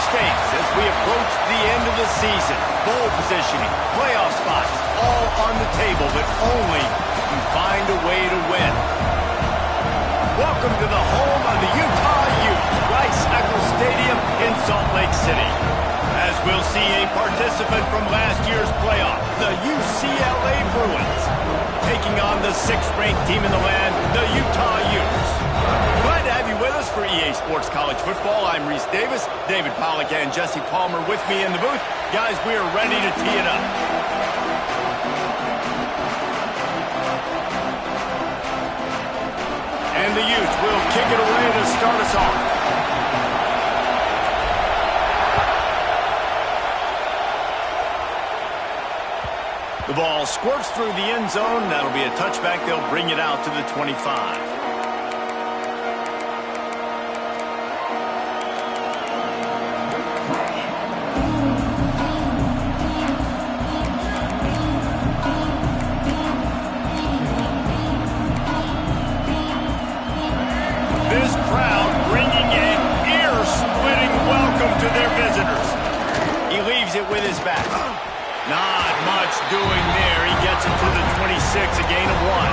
stakes as we approach the end of the season. Bowl positioning, playoff spots, all on the table, but only if you find a way to win. Welcome to the home of the Utah Utes, Rice-Eccles Stadium in Salt Lake City. As we'll see a participant from last year's playoff, the UCLA Bruins, taking on the 6th-ranked team in the land, the Utah Utes. Glad to have you with us for EA Sports College Football. I'm Reese Davis, David Pollack and Jesse Palmer with me in the booth. Guys, we are ready to tee it up. And the Utes will kick it away to start us off. The ball squirts through the end zone. That'll be a touchback. They'll bring it out to the 25. This crowd bringing an ear-splitting welcome to their visitors. He leaves it with his back. Not much doing there. He gets it to the 26, a gain of 1.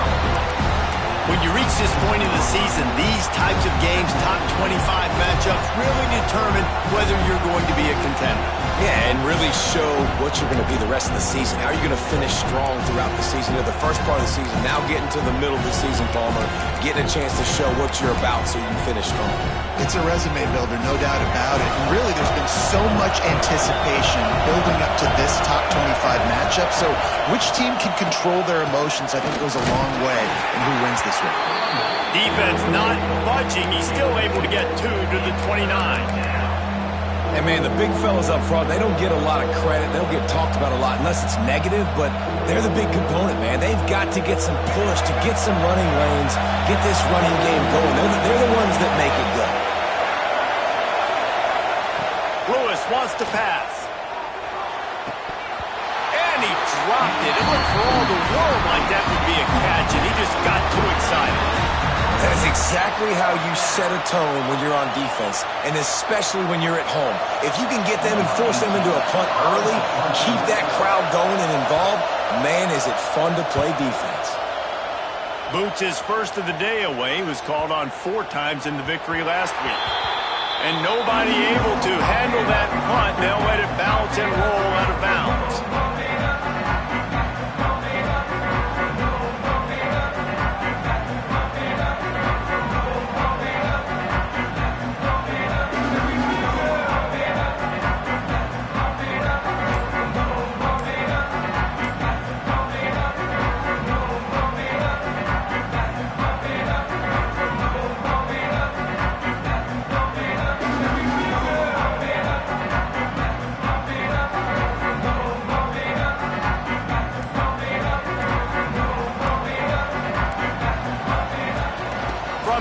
When you reach this point in the season, these types of games, top 25 matchups, really determine whether you're going to be a contender. Yeah, and really show what you're going to be the rest of the season. How are you going to finish strong throughout the season? The first part of the season, now getting to the middle of the season, Palmer, getting a chance to show what you're about so you can finish strong. It's a resume builder, no doubt about it. And really, there's been so much anticipation building up to this top 25 matchup. So which team can control their emotions, I think, goes a long way in who wins this one. Defense not budging. He's still able to get 2 to the 29. And, man, the big fellas up front, they don't get a lot of credit. They don't get talked about a lot unless it's negative, but they're the big component, man. They've got to get some push, to get some running lanes, get this running game going. They're the ones that make it go. Lewis wants to pass. And he dropped it. It looked for all the world like that would be a catch, and he just got too excited. That is exactly how you set a tone when you're on defense, and especially when you're at home. If you can get them and force them into a punt early, keep that crowd going and involved, man, is it fun to play defense. Boots' first of the day away. He was called on 4 times in the victory last week. And nobody able to handle that punt. They'll let it bounce and roll out of bounds.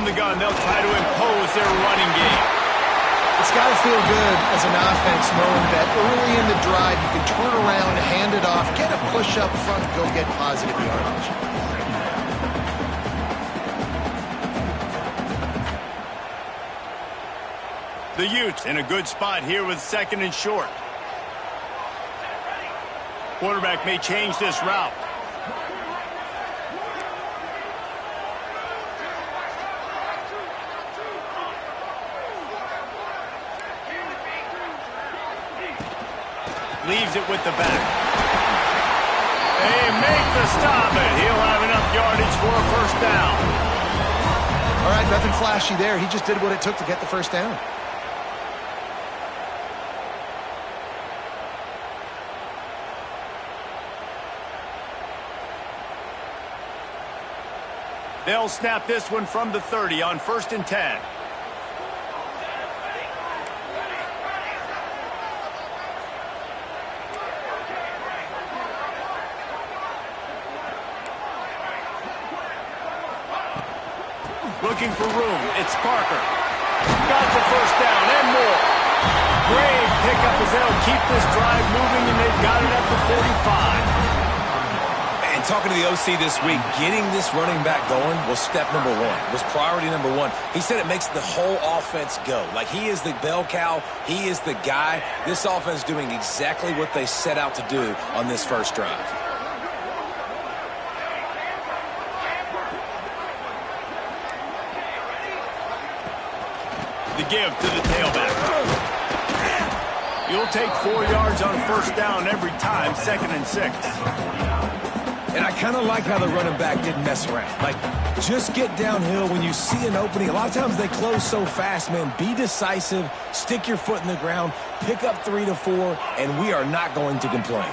The gun, they'll try to impose their running game. It's got to feel good as an offense knowing that early in the drive you can turn around, hand it off, get a push up front, go get positive yardage. The Utes in a good spot here with 2nd and short. Quarterback may change this route. Leaves it with the back. They make the stop, and he'll have enough yardage for a first down. All right, nothing flashy there. He just did what it took to get the first down. They'll snap this one from the 30 on 1st and 10. Looking for room. It's Parker. Got the first down and more. Great pickup as they'll keep this drive moving, and they've got it at the 45. And talking to the OC this week, getting this running back going was step number one. It was priority number one. He said it makes the whole offense go. Like, he is the bell cow. He is the guy. This offense doing exactly what they set out to do on this first drive. The give to the tailback. You'll take 4 yards on first down every time, 2nd and 6. And I kind of like how the running back didn't mess around. Like, just get downhill when you see an opening. A lot of times they close so fast, man. Be decisive, stick your foot in the ground, pick up 3 to 4, and we are not going to complain.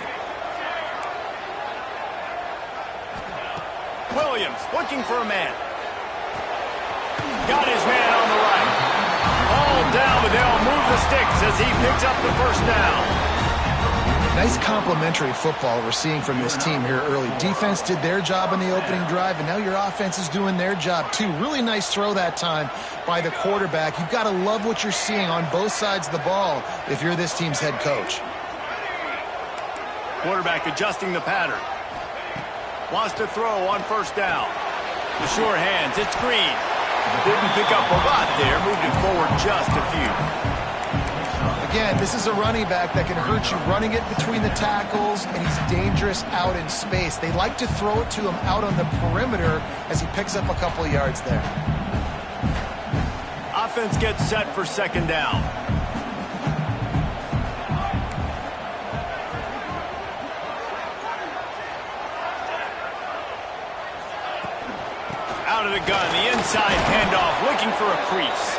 Williams looking for a man. Got his man on the right. Ball down, but they'll move the sticks as he picks up the first down. Nice complementary football we're seeing from this team here early. Defense did their job on the opening drive, and now your offense is doing their job too. Really nice throw that time by the quarterback. You've got to love what you're seeing on both sides of the ball if you're this team's head coach. Quarterback adjusting the pattern. Wants to throw on first down. The sure hands, it's Green. Didn't pick up a lot there, moved it forward just a few. Again, this is a running back that can hurt you running it between the tackles, and he's dangerous out in space. They like to throw it to him out on the perimeter as he picks up a couple of yards there. Offense gets set for 2nd down. Out of the gun, the inside handoff, looking for a crease.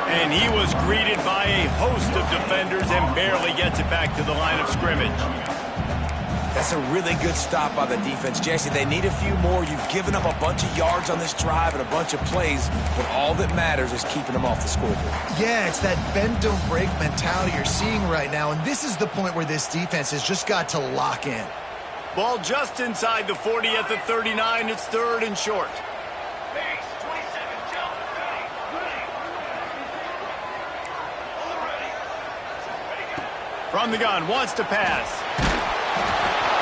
And he was greeted by a host of defenders and barely gets it back to the line of scrimmage. That's a really good stop by the defense. Jesse, they need a few more. You've given up a bunch of yards on this drive and a bunch of plays, but all that matters is keeping them off the scoreboard. Yeah, it's that bend don't break mentality you're seeing right now, and this is the point where this defense has just got to lock in. Ball just inside the 40 at the 39. It's 3rd and short. From the gun, wants to pass.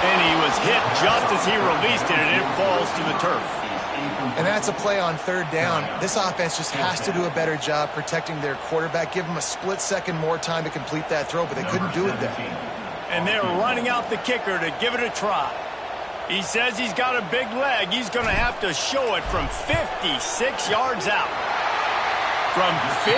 And he was hit just as he released it, and it falls to the turf. And that's a play on 3rd down. This offense just has to do a better job protecting their quarterback. Give him a split second more time to complete that throw, but they couldn't do it there. And they're running out the kicker to give it a try. He says he's got a big leg. He's going to have to show it from 56 yards out. From 56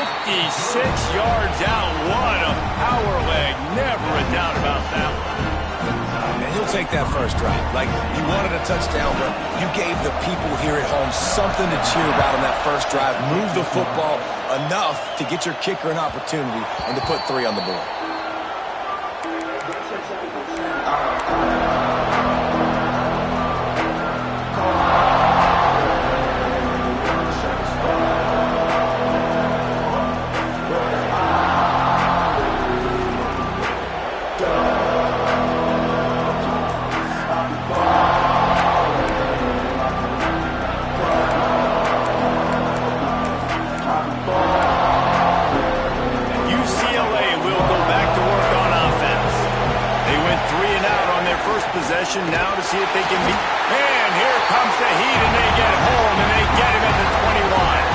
yards out, what a power leg. Never a doubt about that one. And he'll take that first drive. Like, you wanted a touchdown, but you gave the people here at home something to cheer about on that first drive. Move the football enough to get your kicker an opportunity and to put 3 on the board. Possession now to see if they can meet. And here comes the heat, and they get home, and they get him at the 21.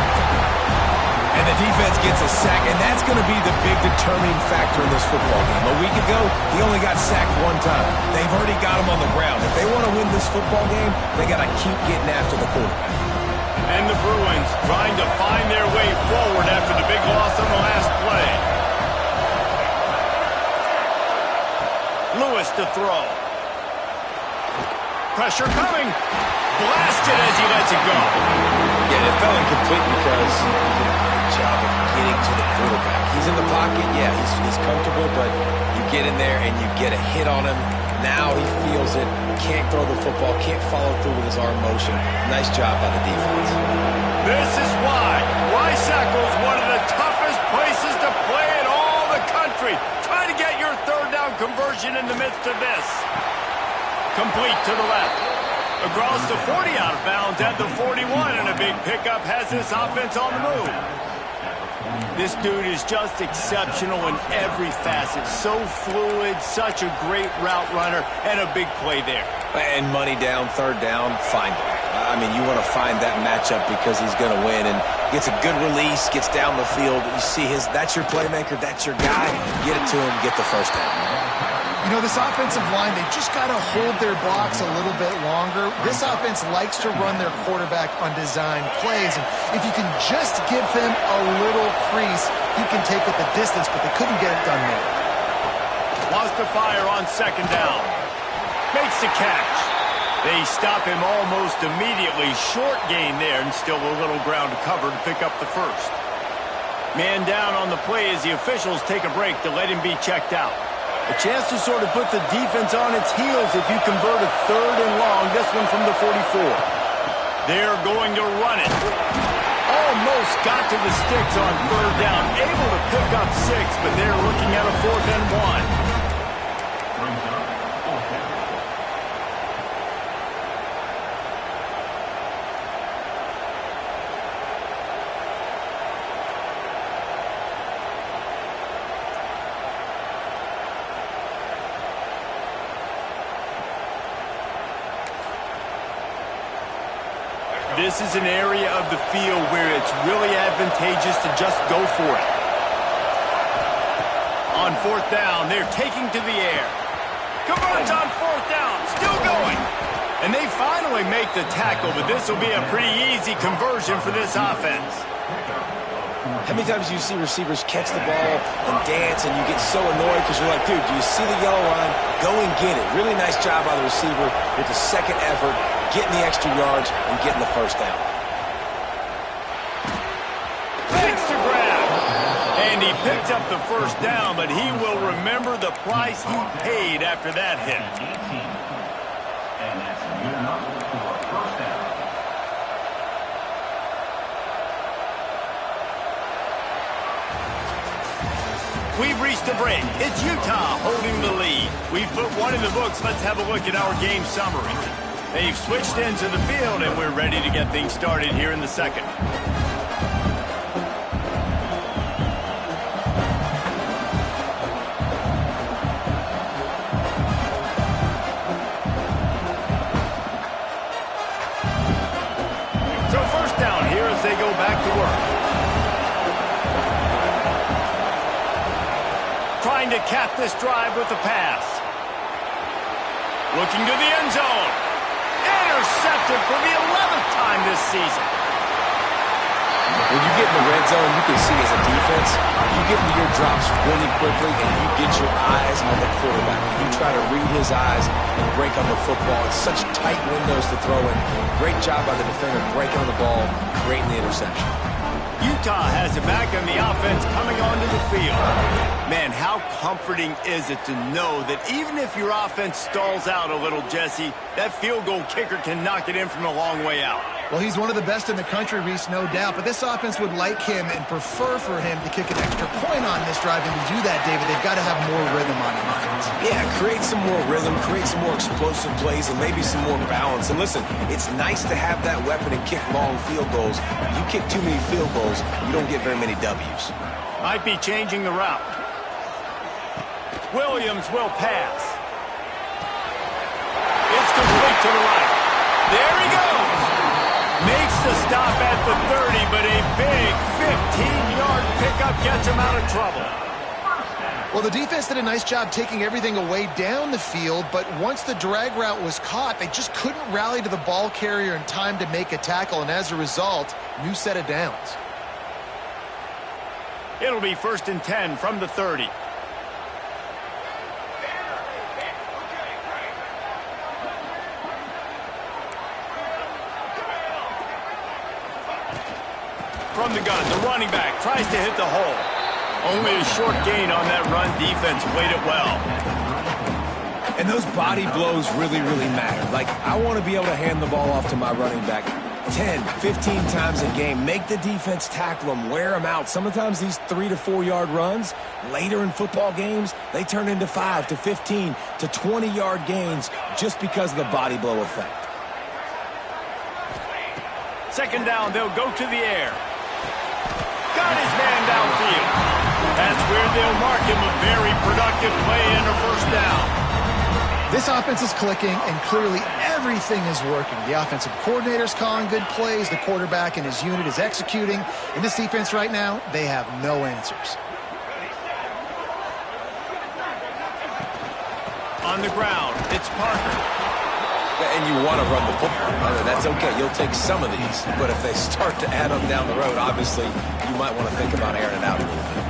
And the defense gets a sack, and that's going to be the big determining factor in this football game. A week ago, he only got sacked 1 time. They've already got him on the ground. If they want to win this football game, they got to keep getting after the quarterback. And the Bruins trying to find their way forward after the big loss on the last play. Lewis to throw. Pressure coming. Blasted as he lets it go. Yeah, it fell incomplete because he did a great job of getting to the quarterback. He's in the pocket. Yeah, he's comfortable, but you get in there and you get a hit on him. Now he feels it. Can't throw the football. Can't follow through with his arm motion. Nice job by the defense. This is why Wysackle is one of the toughest places to play in all the country. Try to get your 3rd down conversion in the midst of this. Complete to the left. Across the 40, out of bounds at the 41, and a big pickup has this offense on the move. This dude is just exceptional in every facet. So fluid, such a great route runner, and a big play there. And money down, third down, find him. I mean, you want to find that matchup because he's going to win and gets a good release, gets down the field. You see that's your playmaker, that's your guy. Get it to him, get the first down. You know, this offensive line, they just got to hold their blocks a little bit longer. This offense likes to run their quarterback on design plays. And if you can just give them a little crease, you can take it the distance, but they couldn't get it done there. Wants to fire on second down. Makes the catch. They stop him almost immediately. Short gain there and still a little ground to cover to pick up the first. Man down on the play as the officials take a break to let him be checked out. A chance to sort of put the defense on its heels if you convert a third and long. This one from the 44. They're going to run it. Almost got to the sticks on third down. Able to pick up 6, but they're looking at a 4th and 1. This is an area of the field where it's really advantageous to just go for it. On 4th down, they're taking to the air. Converts on 4th down, still going. And they finally make the tackle, but this will be a pretty easy conversion for this offense. How many times do you see receivers catch the ball and dance and you get so annoyed because you're like, dude, do you see the yellow line? Go and get it. Really nice job by the receiver with the second effort, getting the extra yards and getting the first down. Thanks to grab. And he picked up the first down, but he will remember the price he paid after that hit. And that's good enough for a first down. We've reached a break. It's Utah holding the lead. We've put one in the books. Let's have a look at our game summary. They've switched into the field, and we're ready to get things started here in the second. So first down here as they go back to work. Trying to cap this drive with the pass. Looking to the end zone. Intercepted for the 11th time this season. When you get in the red zone, you can see as a defense, you get into your drops really quickly and you get your eyes on the quarterback. You try to read his eyes and break on the football. It's such tight windows to throw in. Great job by the defender breaking on the ball, creating the interception. Utah has it back on the offense coming onto the field. Man, how comforting is it to know that even if your offense stalls out a little, Jesse, that field goal kicker can knock it in from a long way out. Well, he's one of the best in the country, Reese, no doubt. But this offense would like him and prefer for him to kick an extra point on this drive. And to do that, David, they've got to have more rhythm on their minds. Yeah, create some more rhythm, create some more explosive plays, and maybe some more balance. And listen, it's nice to have that weapon and kick long field goals. You kick too many field goals, you don't get very many W's. Might be changing the route. Williams will pass. It's complete to the right. There he goes. Makes the stop at the 30, but a big 15-yard pickup gets him out of trouble. Well, the defense did a nice job taking everything away down the field, but once the drag route was caught, they just couldn't rally to the ball carrier in time to make a tackle, and as a result, new set of downs. It'll be 1st and 10 from the 30. From the gun, the running back tries to hit the hole. Only a short gain on that run. Defense played it well. And those body blows really, really matter. Like, I want to be able to hand the ball off to my running back 10, 15 times a game. Make the defense tackle them, wear them out. Sometimes these 3 to 4 yard runs, later in football games, they turn into 5 to 15 to 20 yard gains just because of the body blow effect. Second down, they'll go to the air. Got his man downfield. That's where they'll mark him a very productive play and a first down. This offense is clicking, and clearly everything is working. The offensive coordinator's calling good plays. The quarterback and his unit is executing. And this defense right now, they have no answers. On the ground, it's Parker. And you want to run the football. That's okay. You'll take some of these. But if they start to add them down the road, obviously, you might want to think about airing it out a little bit.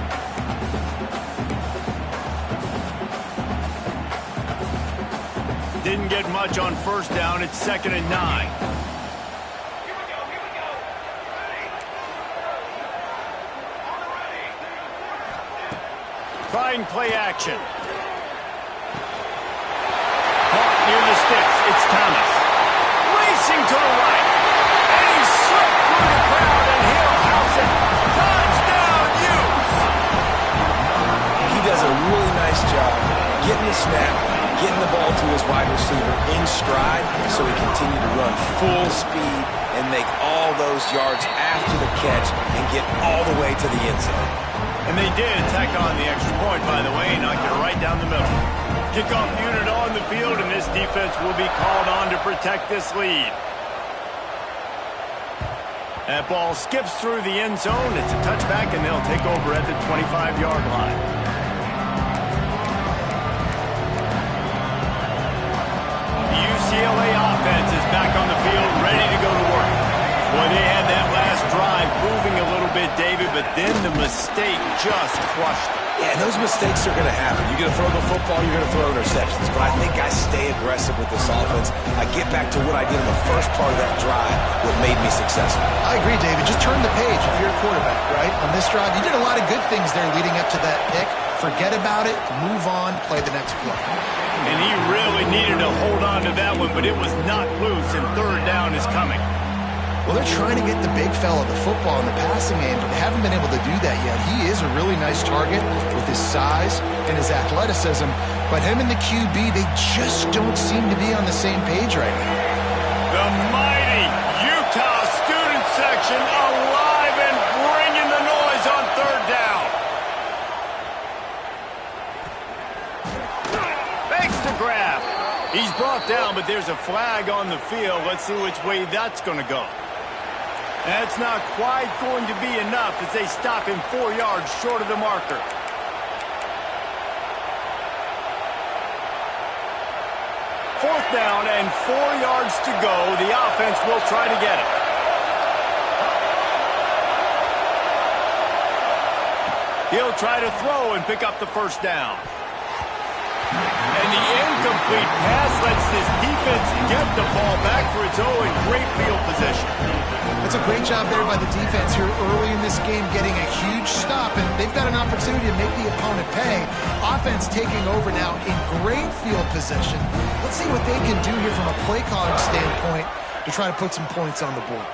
Didn't get much on first down. It's 2nd and 9. Trying play action. Caught near the sticks. It's Thomas. Racing to the right. And he slipped through the crowd, and he'll house it. Touchdown, Utes! He does a really nice job getting the snap, getting the ball to his wide receiver in stride so he continued to run full speed and make all those yards after the catch and get all the way to the end zone. And they did tack on the extra point, by the way, knocked it right down the middle. Kickoff unit on the field, and this defense will be called on to protect this lead. That ball skips through the end zone. It's a touchback, and they'll take over at the 25-yard line. UCLA offense is back on the field, ready to go to work. Boy, they had that last drive moving a little bit, David, but then the mistake just crushed them. Yeah, and those mistakes are going to happen. You're going to throw the football, you're going to throw interceptions. But I think I stay aggressive with this offense. I get back to what I did in the first part of that drive, what made me successful. I agree, David. Just turn the page if you're a quarterback, right? On this drive, you did a lot of good things there leading up to that pick. Forget about it, move on, play the next play. And he really needed to hold on to that one, but it was not loose, and 3rd down is coming. Well, they're trying to get the big fella the football in the passing game, but they haven't been able to do that yet. He is a really nice target with his size and his athleticism, but him and the QB, they just don't seem to be on the same page right now. The mighty Utah student section alive and bringing the noise on 3rd down. Makes the grab. He's brought down, but there's a flag on the field. Let's see which way that's going to go. That's not quite going to be enough as they stop him 4 yards short of the marker. Fourth down and 4 yards to go. The offense will try to get it. He'll try to throw and pick up the first down. And the incomplete pass lets this defense get the ball back for its own great field position. That's a great job there by the defense here early in this game, getting a huge stop, and they've got an opportunity to make the opponent pay. Offense taking over now in great field position. Let's see what they can do here from a play calling standpoint to try to put some points on the board.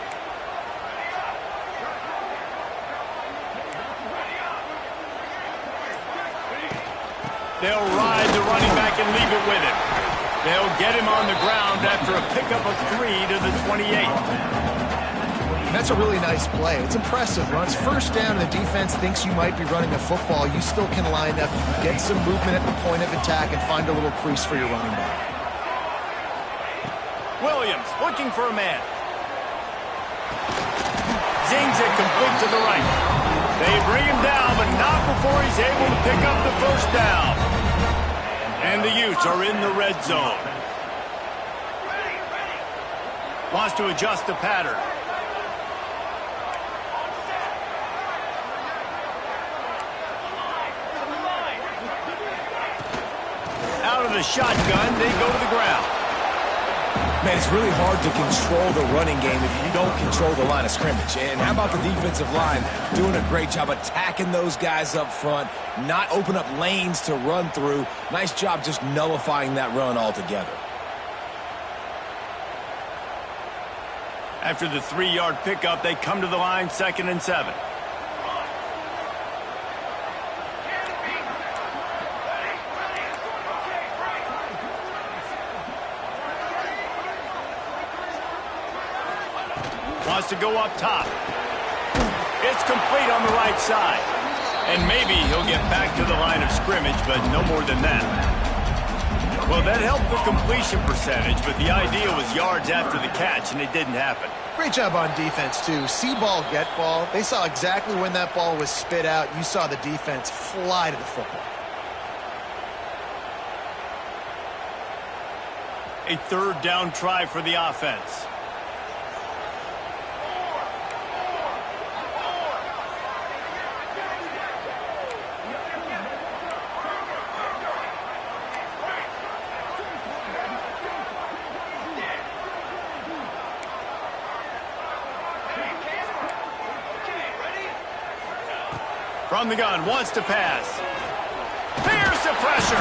They'll ride the running back and leave it with him. They'll get him on the ground after a pickup of 3 to the 28. That's a really nice play. It's impressive. Runs first down, and the defense thinks you might be running the football. You still can line up, get some movement at the point of attack, and find a little crease for your running back. Williams looking for a man. Zings it complete to the right. They bring him down, but not before he's able to pick up the first down. And the Utes are in the red zone. Wants to adjust the pattern. Out of the shotgun, they go to the ground. Man, it's really hard to control the running game if you don't control the line of scrimmage. And how about the defensive line doing a great job attacking those guys up front, not open up lanes to run through. Nice job just nullifying that run altogether. After the 3-yard pickup, they come to the line, 2nd and 7. Wants to go up top. It's complete on the right side. And maybe he'll get back to the line of scrimmage, but no more than that. Well, that helped the completion percentage, but the idea was yards after the catch, and it didn't happen. Great job on defense, too. See ball, get ball. They saw exactly when that ball was spit out. You saw the defense fly to the football. A third down try for the offense. From the gun, wants to pass. Here's the pressure.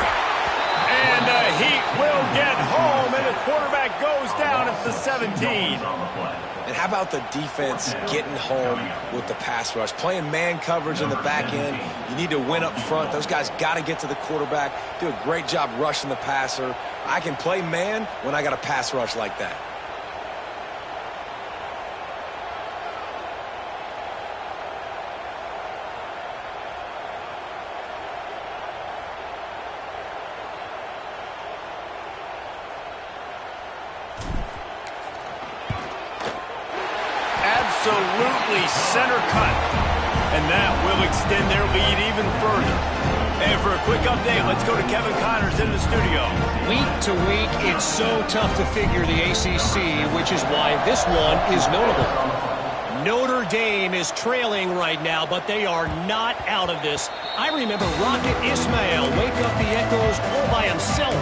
And Heat will get home, and the quarterback goes down at the 17. And how about the defense getting home with the pass rush? Playing man coverage in the back end. You need to win up front. Those guys got to get to the quarterback. Do a great job rushing the passer. I can play man when I got a pass rush like that. Absolutely center cut. And that will extend their lead even further. And for a quick update, let's go to Kevin Connors in the studio. Week to week, it's so tough to figure the ACC, which is why this one is notable. Notre Dame is trailing right now, but they are not out of this. I remember Rocket Ismail wake up the echoes all by himself.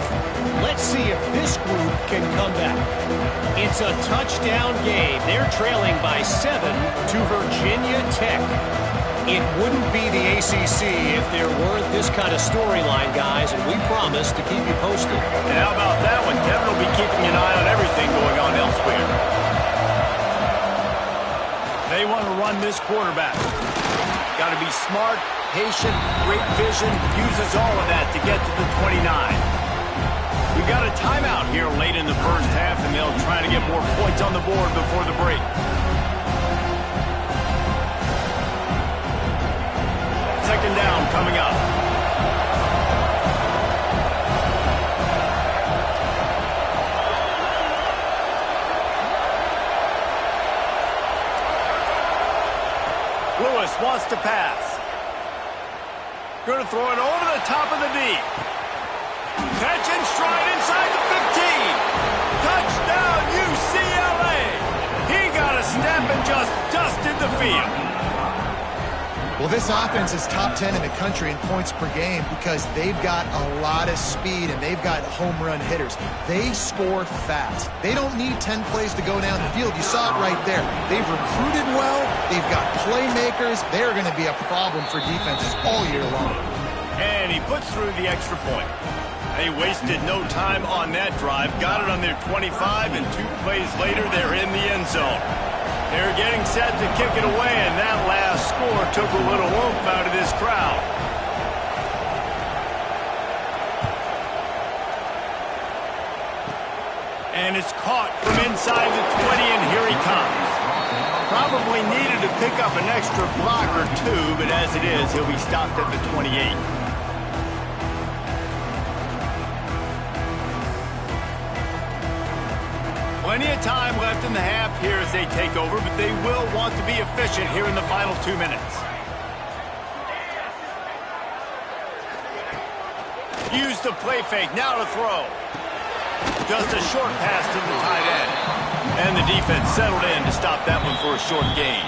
Let's see if this group can come back. It's a touchdown game. They're trailing by 7 to Virginia Tech. It wouldn't be the ACC if there weren't this kind of storyline, guys, and we promise to keep you posted. And how about that one? Kevin will be keeping an eye on everything going on elsewhere. They want to run this quarterback. Got to be smart, patient, great vision, uses all of that to get to the 29. We've got a timeout here late in the first half, and they'll try to get more points on the board before the break. Second down coming up. Lewis wants to pass. Going to throw it over the top of the D. Catch and stride inside the 15. Touchdown, UCLA. He got a step and just dusted the field. Well, this offense is top 10 in the country in points per game because they've got a lot of speed and they've got home run hitters. They score fast. They don't need 10 plays to go down the field. You saw it right there. They've recruited well. They've got playmakers. They're going to be a problem for defenses all year long. And he puts through the extra point. They wasted no time on that drive. Got it on their 25, and 2 plays later, they're in the end zone. They're getting set to kick it away, and that last score took a little oomph out of this crowd. And it's caught from inside the 20, and here he comes. Probably needed to pick up an extra block or 2, but as it is, he'll be stopped at the 28. Plenty of time left in the half here as they take over, but they will want to be efficient here in the final 2 minutes. Use the play fake, now to throw. Just a short pass to the tight end. And the defense settled in to stop that one for a short gain.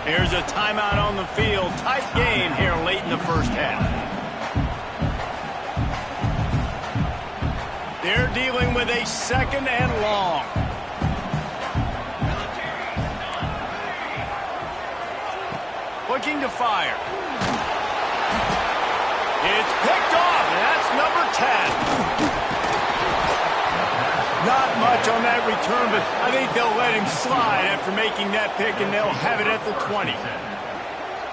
Here's a timeout on the field. Tight game here late in the first half. They're dealing with a second and long. Looking to fire. It's picked off, and that's number 10. Not much on that return, but I think they'll let him slide after making that pick, and they'll have it at the 20.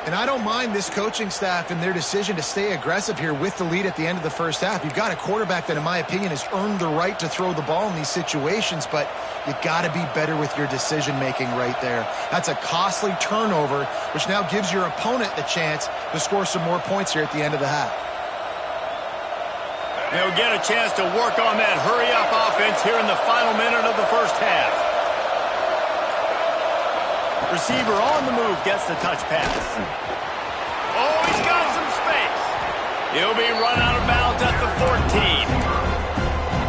And I don't mind this coaching staff and their decision to stay aggressive here with the lead at the end of the first half. You've got a quarterback that, in my opinion, has earned the right to throw the ball in these situations, but you got to be better with your decision-making right there. That's a costly turnover, which now gives your opponent the chance to score some more points here at the end of the half. They'll get a chance to work on that hurry-up offense here in the final minute of the first half. Receiver on the move gets the touch pass. Oh, he's got some space. He'll be run out of bounds at the 14.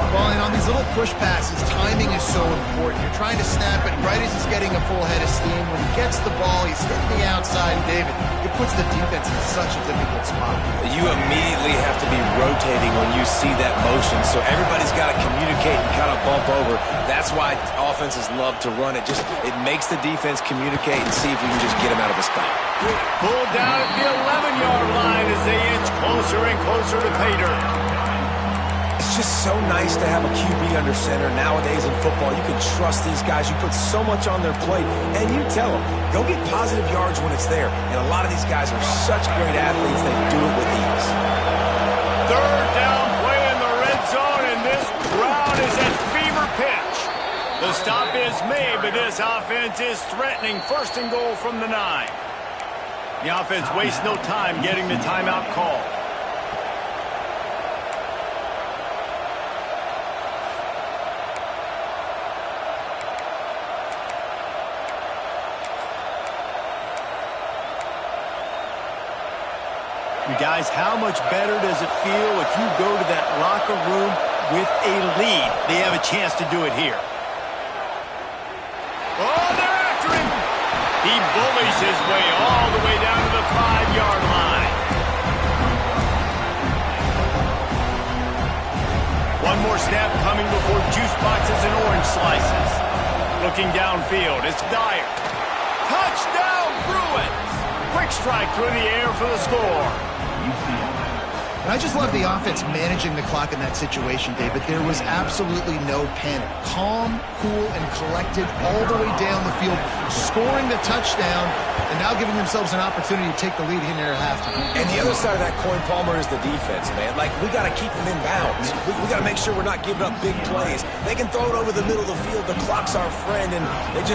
Well, and on these little push passes, timing is so important. You're trying to snap it right as he's getting a full head of steam. When he gets the ball, he's hitting the outside. David, it puts the defense in such a difficult spot. You immediately have to be rotating when you see that motion, so everybody's got to communicate and kind of bump over. That's why offenses love to run it. It makes the defense communicate and see if we can just get him out of the spot. Pulled down at the 11-yard line as they inch closer and closer to pay dirt. It's just so nice to have a QB under center. Nowadays in football, you can trust these guys. You put so much on their plate, and you tell them, go get positive yards when it's there. And a lot of these guys are such great athletes, they do it with ease. Third down play in the red zone, and this crowd is at fever pitch. The stop is made, but this offense is threatening first and goal from the 9. The offense wastes no time getting the timeout call. Guys, how much better does it feel if you go to that locker room with a lead? They have a chance to do it here. Oh, they're after him. He bullies his way all the way down to the 5-yard line. One more snap coming before juice boxes and orange slices. Looking downfield, it's Dyer. Touchdown, Bruins! Quick strike through the air for the score. And I just love the offense managing the clock in that situation, David. There was absolutely no panic. Calm, cool, and collected all the way down the field, scoring the touchdown, and now giving themselves an opportunity to take the lead here at halftime. And the other side of that coin, Palmer, is the defense, man. Like, we got to keep them in bounds. We got to make sure we're not giving up big plays. They can throw it over the middle of the field. The clock's our friend, and they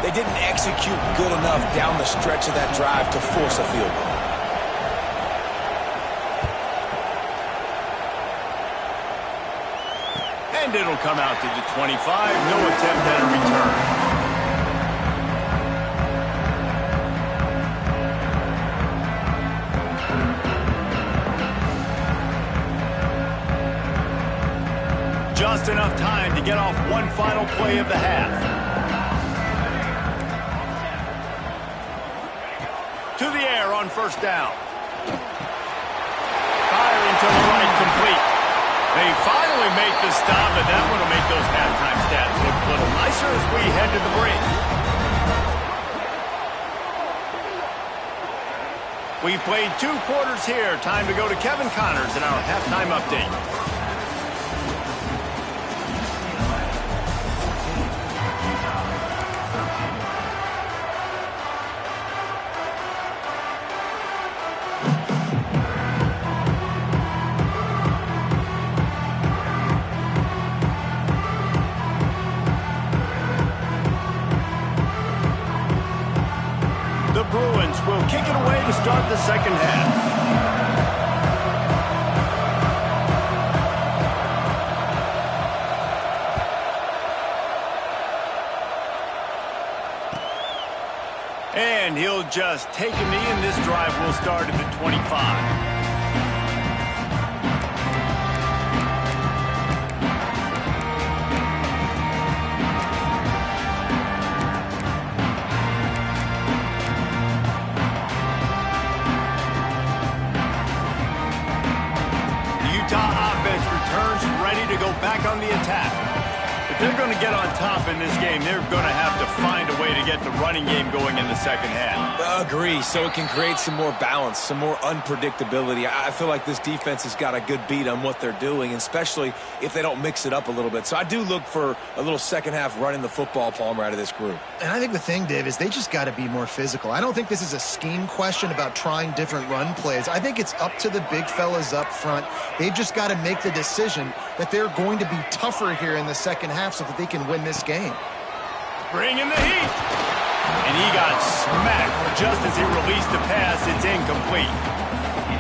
didn't execute good enough down the stretch of that drive to force a field goal. And it'll come out to the 25. No attempt at a return. Just enough time to get off one final play of the half. To the air on first down. Firing to the right, complete. They finally make the stop, and that one will make those halftime stats look a little nicer as we head to the break. We've played 2 quarters here. Time to go to Kevin Connors in our halftime update. Kick it away to start the second half. And he'll just take a knee, and this drive will start at the 25. To go back on the attack. If they're going to get on top in this game, they're going to have to find a way to get the running game going in the second half. Agree, so it can create some more balance, some more unpredictability. I feel like this defense has got a good beat on what they're doing, especially if they don't mix it up a little bit. So I do look for a little second half running the football, Palmer, out of this group. And I think the thing, Dave, is they just got to be more physical. I don't think this is a scheme question about trying different run plays. I think it's up to the big fellas up front. They've just got to make the decision that they're going to be tougher here in the second half so that they can win this game. Bring in the heat. And he got smacked just as he released the pass. It's incomplete.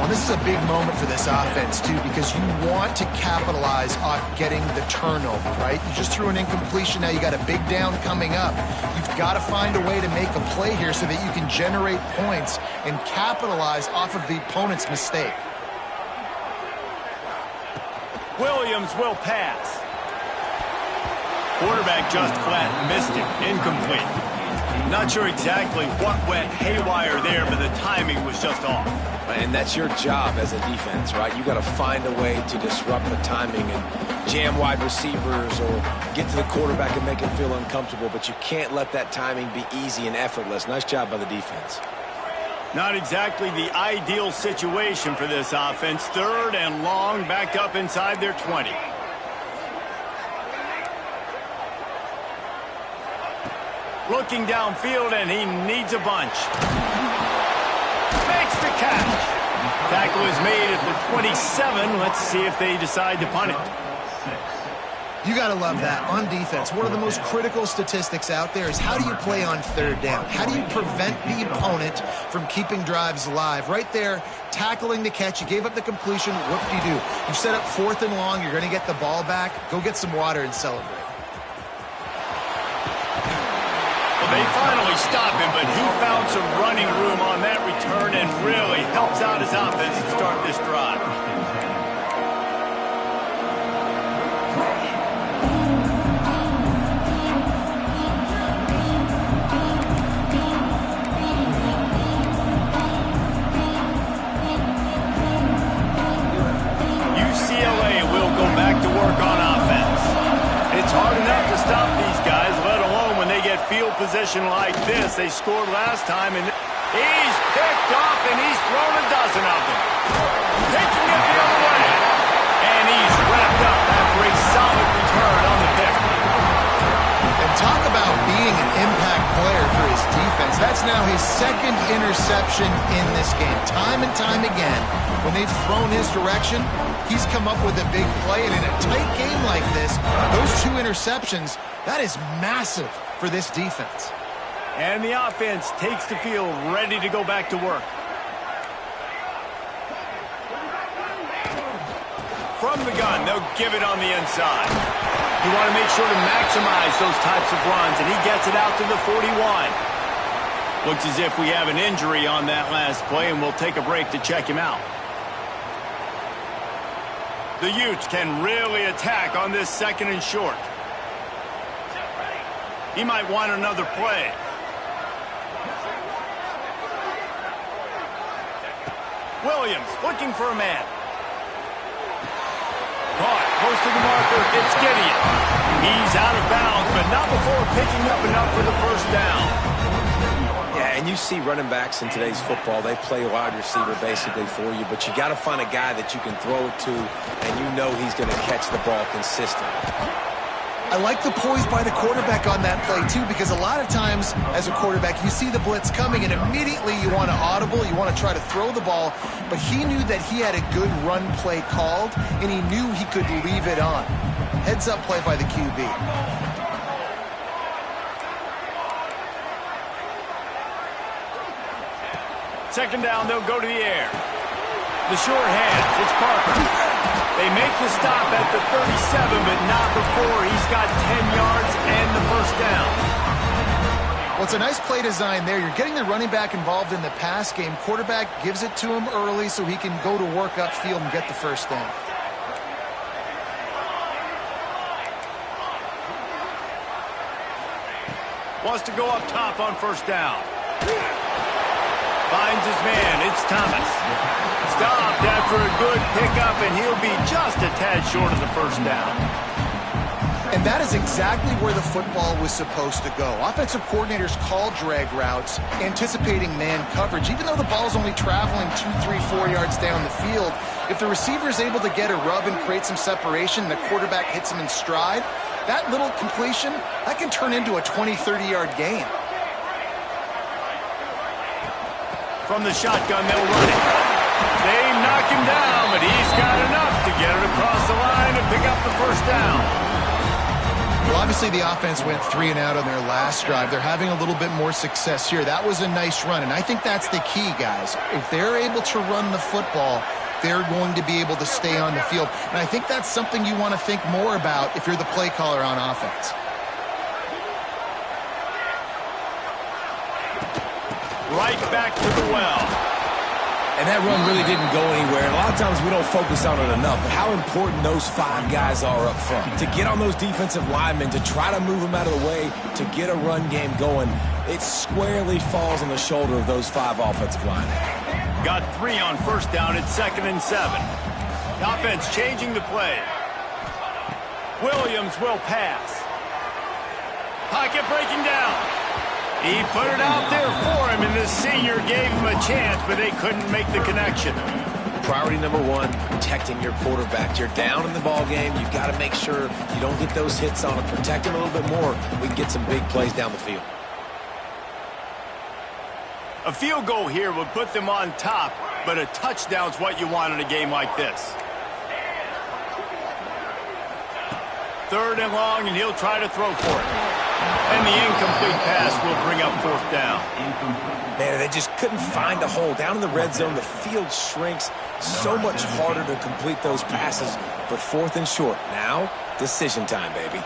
Well, this is a big moment for this offense, too, because you want to capitalize off getting the turnover, right? You just threw an incompletion. Now you got a big down coming up. You've got to find a way to make a play here so that you can generate points and capitalize off of the opponent's mistake. Williams will pass. Quarterback just flat missed it. Incomplete. Not sure exactly what went haywire there, but the timing was just off. And that's your job as a defense, right? You got to find a way to disrupt the timing and jam wide receivers or get to the quarterback and make him feel uncomfortable, but you can't let that timing be easy and effortless. Nice job by the defense. Not exactly the ideal situation for this offense. 3rd and long, backed up inside their 20. Looking downfield, and he needs a bunch. Makes the catch. Tackle is made at the 27. Let's see if they decide to punt it. You got to love that. On defense, one of the most critical statistics out there is how do you play on 3rd down? How do you prevent the opponent from keeping drives alive? Right there, tackling the catch. You gave up the completion. Whoop-de-doo. You set up 4th and long. You're going to get the ball back. Go get some water and celebrate. They finally stop him, but he found some running room on that return and really helps out his offense to start this drive. UCLA will go back to work on offense. It's hard enough to stop these guys, let alone when they get field position like this. They scored last time, and he's picked off, and he's thrown a dozen of them. Taking it the other way. And he's wrapped up after a solid return on the pick. And talk about being an impact player for his defense. That's now his 2nd interception in this game. Time and time again, when they've thrown his direction, he's come up with a big play. And in a tight game like this, those 2 interceptions, that is massive for this defense. And the offense takes the field ready to go back to work. From the gun, they'll give it on the inside. You want to make sure to maximize those types of runs, and he gets it out to the 41. Looks as if we have an injury on that last play, and we'll take a break to check him out. The Utes can really attack on this 2nd and short. He might want another play. Williams looking for a man. Caught close to the marker. It's Gideon. He's out of bounds, but not before picking up enough for the 1st down. Yeah, and you see running backs in today's football, they play wide receiver basically for you, but you got to find a guy that you can throw it to, and you know he's going to catch the ball consistently. I like the poise by the quarterback on that play, too, because a lot of times as a quarterback, you see the blitz coming, and immediately you want to audible, you want to try to throw the ball, but he knew that he had a good run play called, and he knew he could leave it on. Heads-up play by the QB. 2nd down, they'll go to the air. The short hands, it's Parker. They make the stop at the 37, but not before he's got 10 yards and the 1st down. Well, it's a nice play design there. You're getting the running back involved in the pass game. Quarterback gives it to him early so he can go to work upfield and get the 1st down. Wants to go up top on 1st down. Finds his man. It's Thomas. Stopped after a good pickup, and he'll be just a tad short of the 1st down. And that is exactly where the football was supposed to go. Offensive coordinators call drag routes, anticipating man coverage. Even though the ball's only traveling 2, 3, 4 yards down the field, if the receiver is able to get a rub and create some separation, the quarterback hits him in stride, that little completion, that can turn into a 20, 30-yard gain. From the shotgun, they'll run it. They knock him down, but he's got enough to get it across the line and pick up the 1st down. Well, obviously the offense went 3 and out on their last drive. They're having a little bit more success here. That was a nice run, and I think that's the key, guys. If they're able to run the football, they're going to be able to stay on the field. And I think that's something you want to think more about if you're the play caller on offense. Right back to the well. And that run really didn't go anywhere. And a lot of times we don't focus on it enough, but how important those 5 guys are up front. To get on those defensive linemen, to try to move them out of the way, to get a run game going, it squarely falls on the shoulder of those 5 offensive linemen. Got 3 on first down at 2nd and 7. Offense changing the play. Williams will pass. Pocket breaking down. He put it out there for him, and the senior gave him a chance, but they couldn't make the connection. Priority number 1, protecting your quarterback. You're down in the ball game. You've got to make sure you don't get those hits on him. Protect him a little bit more. We can get some big plays down the field. A field goal here would put them on top, but a touchdown's what you want in a game like this. 3rd and long, and he'll try to throw for it. And the incomplete pass will bring up 4th down. Man, they just couldn't find a hole. Down in the red zone, the field shrinks. So much harder to complete those passes. But 4th and short. Now, decision time, baby.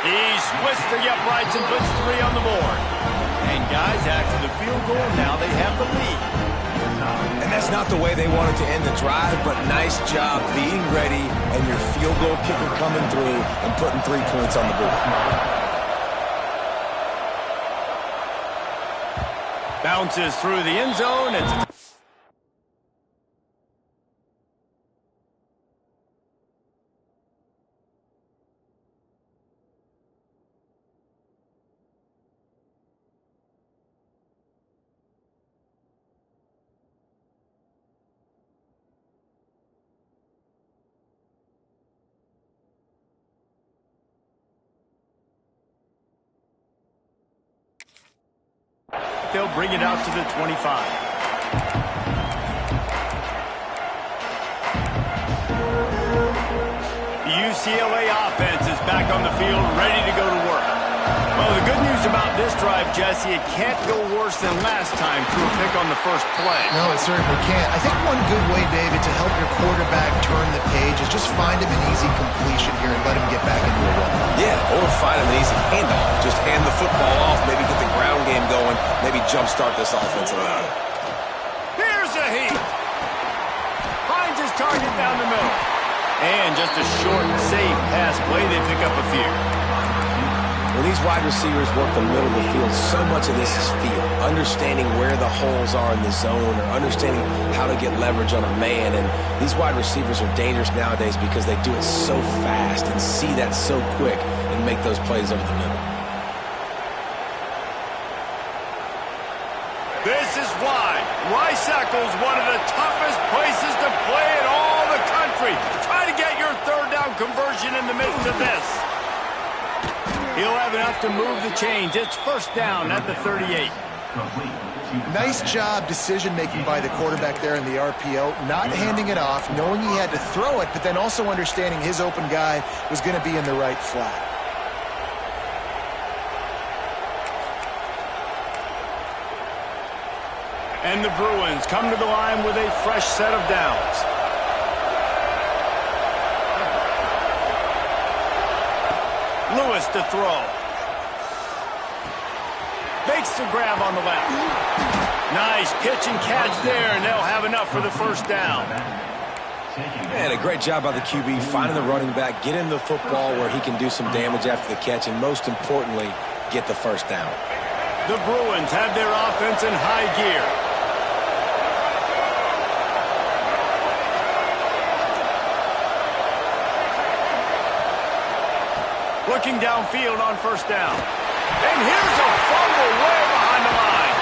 He splits the uprights and puts 3 on the board. And guys, after the field goal, now they have the lead. And that's not the way they wanted to end the drive, but nice job being ready and your field goal kicker coming through and putting 3 points on the board. Bounces through the end zone. It's they'll bring it out to the 25. The UCLA offense is back on the field, ready to go to work. Well, the good news about this drive, Jesse, it can't go worse than last time through a pick on the first play. No, it certainly can't. I think one good way, David, to help your quarterback turn the page is just find him an easy completion here and let him get back into a run. Yeah, or find him an easy handoff. Just hand the football off, maybe get the ground game going, maybe jumpstart this offense a little bit. Here's a heat. Finds his target down the middle. And just a short, safe pass play, they pick up a few. When these wide receivers work the middle of the field, so much of this is feel. Understanding where the holes are in the zone or understanding how to get leverage on a man. And these wide receivers are dangerous nowadays because they do it so fast and see that so quick and make those plays over the middle. This is why Rice-Eccles, one of the toughest places to play in all the country. Try to get your 3rd down conversion in the midst of this. He'll have enough to move the chains. It's 1st down at the 38. Nice job decision-making by the quarterback there in the RPO, not handing it off, knowing he had to throw it, but then also understanding his open guy was going to be in the right flat. And the Bruins come to the line with a fresh set of downs. Lewis to throw. Makes the grab on the left. Nice pitch and catch there, and they'll have enough for the 1st down. Man, a great job by the QB finding the running back, get him the football where he can do some damage after the catch, and most importantly, get the 1st down. The Bruins have their offense in high gear. Looking downfield on 1st down. And here's a fumble way behind the line.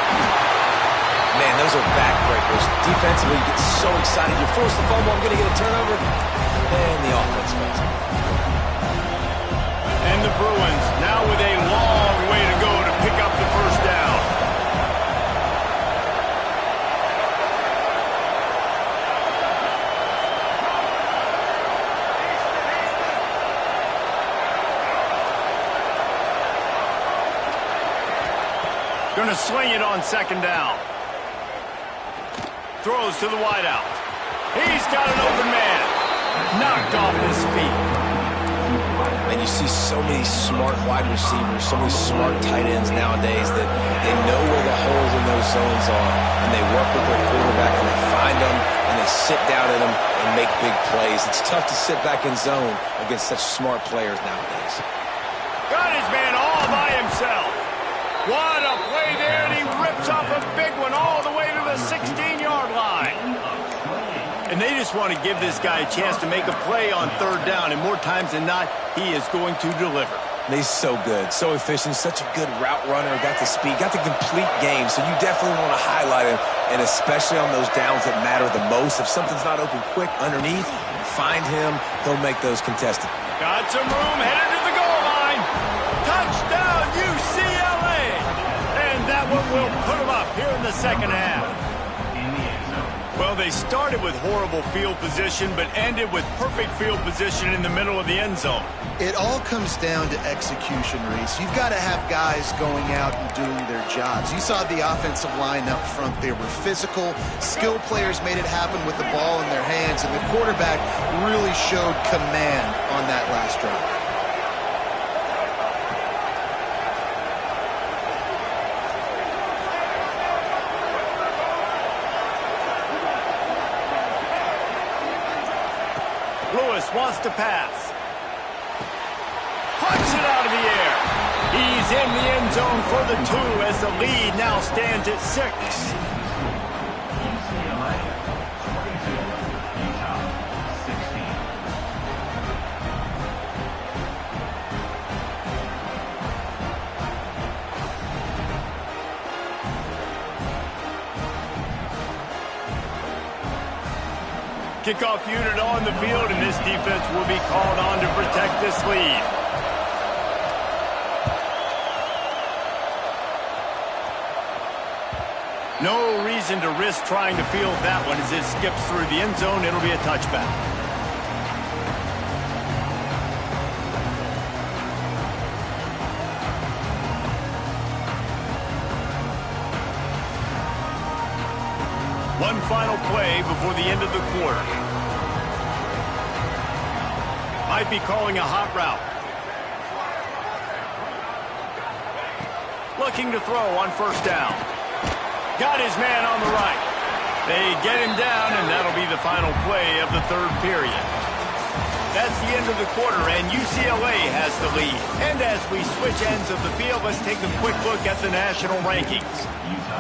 Man, those are backbreakers. Defensively, you get so excited. You force the fumble, I'm going to get a turnover. And the offense fails. And the Bruins now with a long way to go to pick up the 1st down. Gonna swing it on second down. Throws to the wideout. He's got an open man. Knocked off his feet. And you see so many smart wide receivers, so many smart tight ends nowadays that they know where the holes in those zones are, and they work with their quarterback, and they find them, and they sit down in them and make big plays. It's tough to sit back in zone against such smart players nowadays. Got his man all by himself. What a play there, and he rips off a big one all the way to the 16-yard line. And they just want to give this guy a chance to make a play on third down, and more times than not, he is going to deliver. And he's so good, so efficient, such a good route runner, got the speed, got the complete game, so you definitely want to highlight him, and especially on those downs that matter the most. If something's not open quick underneath, find him, he'll make those contested. Got some room, headed to the goal line. Touchdown, UCLA! And that one will put him up here in the second half. Well, they started with horrible field position, but ended with perfect field position in the middle of the end zone. It all comes down to execution, Reese. You've got to have guys going out and doing their jobs. You saw the offensive line up front. They were physical. Skill players made it happen with the ball in their hands, and the quarterback really showed command on that last drive. Wants to pass. Punch it out of the air. He's in the end zone for the 2 as the lead now stands at 6. UCLA 22, Utah 16. Kickoff unit on the field, and this defense will be called on to protect this lead. No reason to risk trying to field that one as it skips through the end zone. It'll be a touchback. One final play before the end of the quarter. Might be calling a hot route. Looking to throw on first down. Got his man on the right. They get him down, and that'll be the final play of the third period. That's the end of the quarter, and UCLA has the lead. And as we switch ends of the field, let's take a quick look at the national rankings.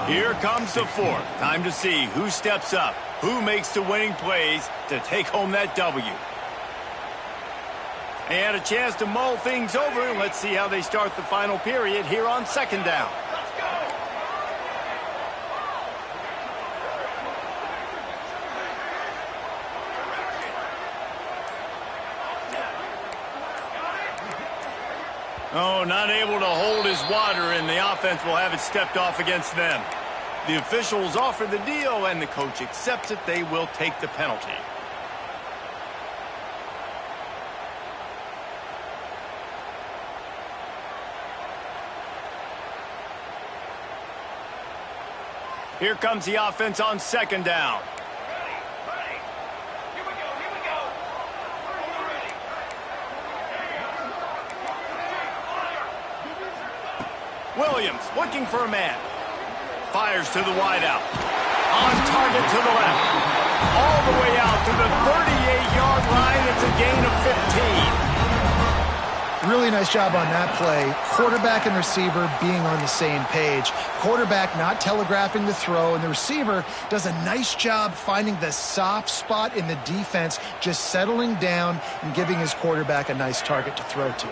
Here comes the fourth. Time to see who steps up, who makes the winning plays to take home that W. They had a chance to mull things over, and let's see how they start the final period here on second down. Oh, not able to hold his water, and the offense will have it stepped off against them. The officials offer the deal, and the coach accepts it. They will take the penalty. Here comes the offense on second down. Williams looking for a man. Fires to the wideout. On target to the left. All the way out to the 38-yard line. It's a gain of 15. Really nice job on that play. Quarterback and receiver being on the same page. Quarterback not telegraphing the throw, and the receiver does a nice job finding the soft spot in the defense, just settling down and giving his quarterback a nice target to throw to.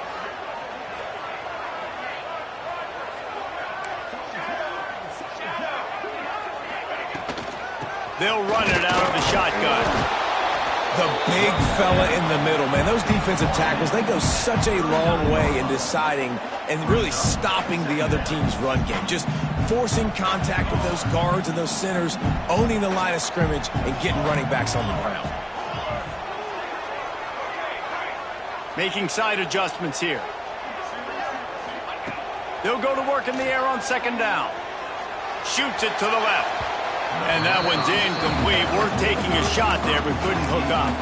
They'll run it out of the shotgun. The big fella in the middle, man. Those defensive tackles, they go such a long way in deciding and really stopping the other team's run game. Just forcing contact with those guards and those centers, owning the line of scrimmage, and getting running backs on the ground. Making side adjustments here. They'll go to work in the air on second down. Shoots it to the left. And that one's incomplete. We're taking a shot there, but couldn't hook up.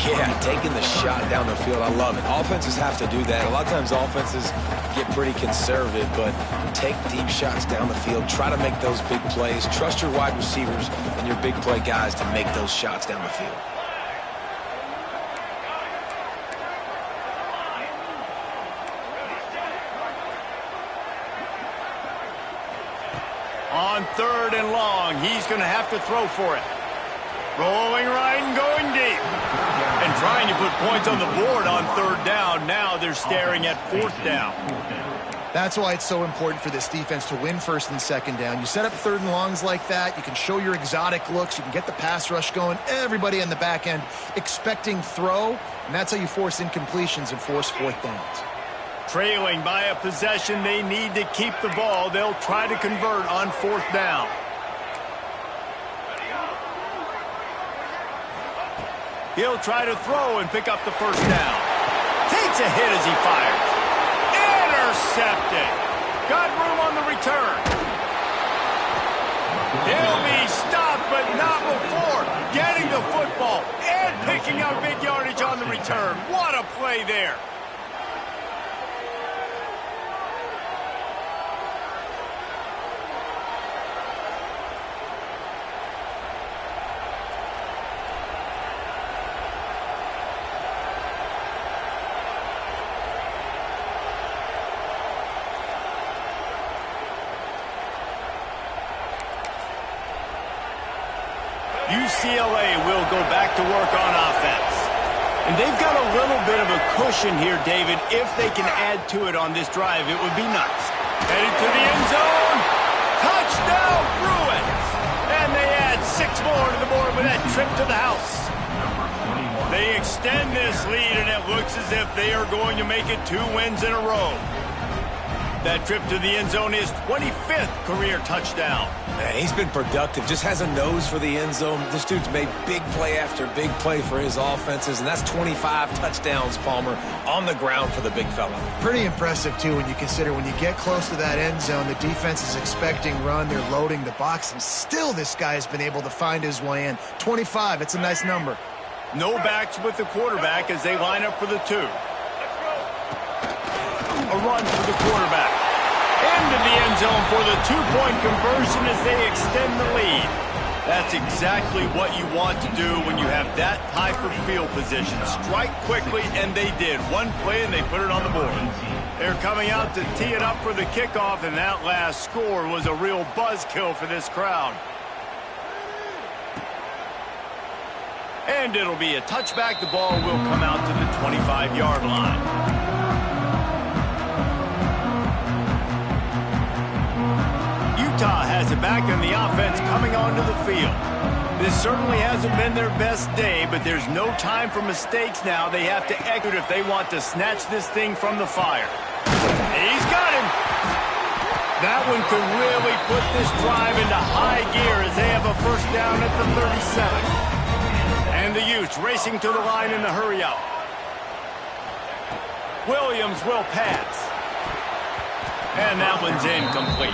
Yeah, taking the shot down the field. I love it. Offenses have to do that. A lot of times offenses get pretty conservative, but take deep shots down the field. Try to make those big plays. Trust your wide receivers and your big play guys to make those shots down the field. On 3rd and long, he's going to have to throw for it. Rolling right and going deep. And trying to put points on the board on 3rd down. Now they're staring at 4th down. That's why it's so important for this defense to win 1st and 2nd down. You set up 3rd and longs like that. You can show your exotic looks. You can get the pass rush going. Everybody in the back end expecting throw. And that's how you force incompletions and force 4th downs. Trailing by a possession, they need to keep the ball. They'll try to convert on 4th down. He'll try to throw and pick up the 1st down. Takes a hit as he fires. Intercepted. Got room on the return. He'll be stopped, but not before getting the football and picking up big yardage on the return. What a play there. UCLA will go back to work on offense. And they've got a little bit of a cushion here, David. If they can add to it on this drive, it would be nice. Headed to the end zone. Touchdown, Bruins! And they add 6 more to the board with that trip to the house. They extend this lead, and it looks as if they are going to make it 2 wins in a row. That trip to the end zone is 25th career touchdown. Man, he's been productive, just has a nose for the end zone. This dude's made big play after big play for his offenses, and that's 25 touchdowns, Palmer, on the ground for the big fella. Pretty impressive, too, when you consider when you get close to that end zone, the defense is expecting run, they're loading the box, and still this guy has been able to find his way in. 25, it's a nice number. No backs with the quarterback as they line up for the 2. A run for the quarterback. Into the end zone for the 2-point conversion as they extend the lead. That's exactly what you want to do when you have that type of field position. Strike quickly, and they did. One play, and they put it on the board. They're coming out to tee it up for the kickoff, and that last score was a real buzzkill for this crowd. And it'll be a touchback. The ball will come out to the 25-yard line. Utah has it back in the offense coming onto the field. This certainly hasn't been their best day, but there's no time for mistakes now. They have to execute if they want to snatch this thing from the fire. He's got him. That one could really put this drive into high gear as they have a 1st down at the 37. And the Utes racing to the line in the hurry-up. Williams will pass. And that one's incomplete.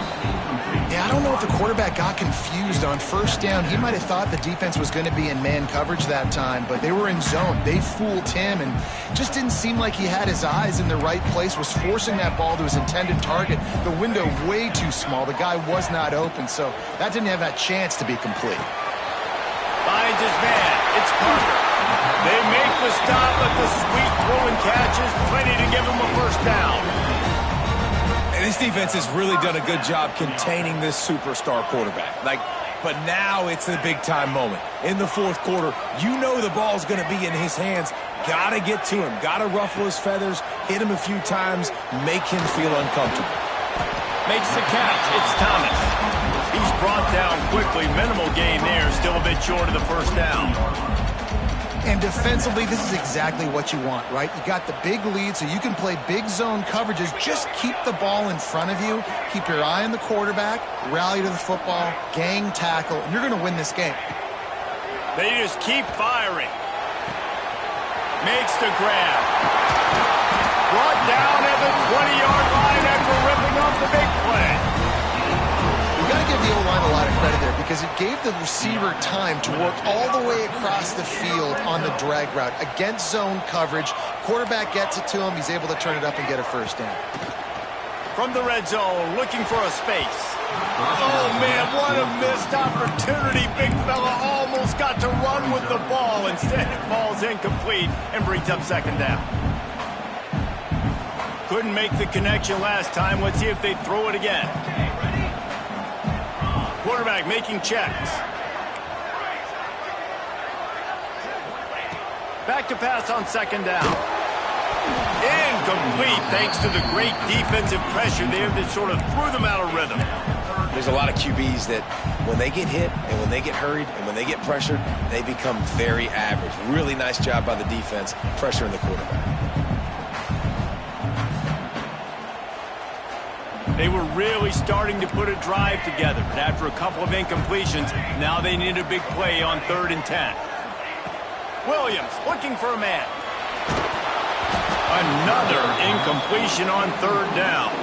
Yeah, I don't know if the quarterback got confused on 1st down. He might have thought the defense was going to be in man coverage that time, but they were in zone. They fooled him and just didn't seem like he had his eyes in the right place, was forcing that ball to his intended target. The window way too small. The guy was not open, so that didn't have that chance to be complete. Finds his man. It's Parker. They make the stop, but the sweet throw and catch is plenty to give him a 1st down. And this defense has really done a good job containing this superstar quarterback. But now it's the big-time moment. In the 4th quarter, you know the ball's going to be in his hands. Got to get to him. Got to ruffle his feathers, hit him a few times, make him feel uncomfortable. Makes the catch. It's Thomas. He's brought down quickly. Minimal gain there. Still a bit short of the 1st down. And defensively, this is exactly what you want, right? You got the big lead, so you can play big zone coverages. Just keep the ball in front of you. Keep your eye on the quarterback. Rally to the football. Gang tackle. And you're going to win this game. They just keep firing. Makes the grab. Brought down at the 20-yard line after ripping off the big play. You got to gave the receiver time to work all the way across the field on the drag route against zone coverage. Quarterback gets it to him. He's able to turn it up and get a first down. From the red zone, looking for a space. Oh, man, what a missed opportunity. Big fella almost got to run with the ball. Instead, it falls incomplete and brings up second down. Couldn't make the connection last time. Let's see if they throw it again. Quarterback making checks. Back to pass on second down. Incomplete thanks to the great defensive pressure there that sort of threw them out of rhythm. There's a lot of QBs that when they get hit and when they get hurried and when they get pressured, they become very average. Really nice job by the defense pressuring the quarterback. They were really starting to put a drive together, but after a couple of incompletions, now they need a big play on 3rd and 10. Williams looking for a man. Another incompletion on 3rd down.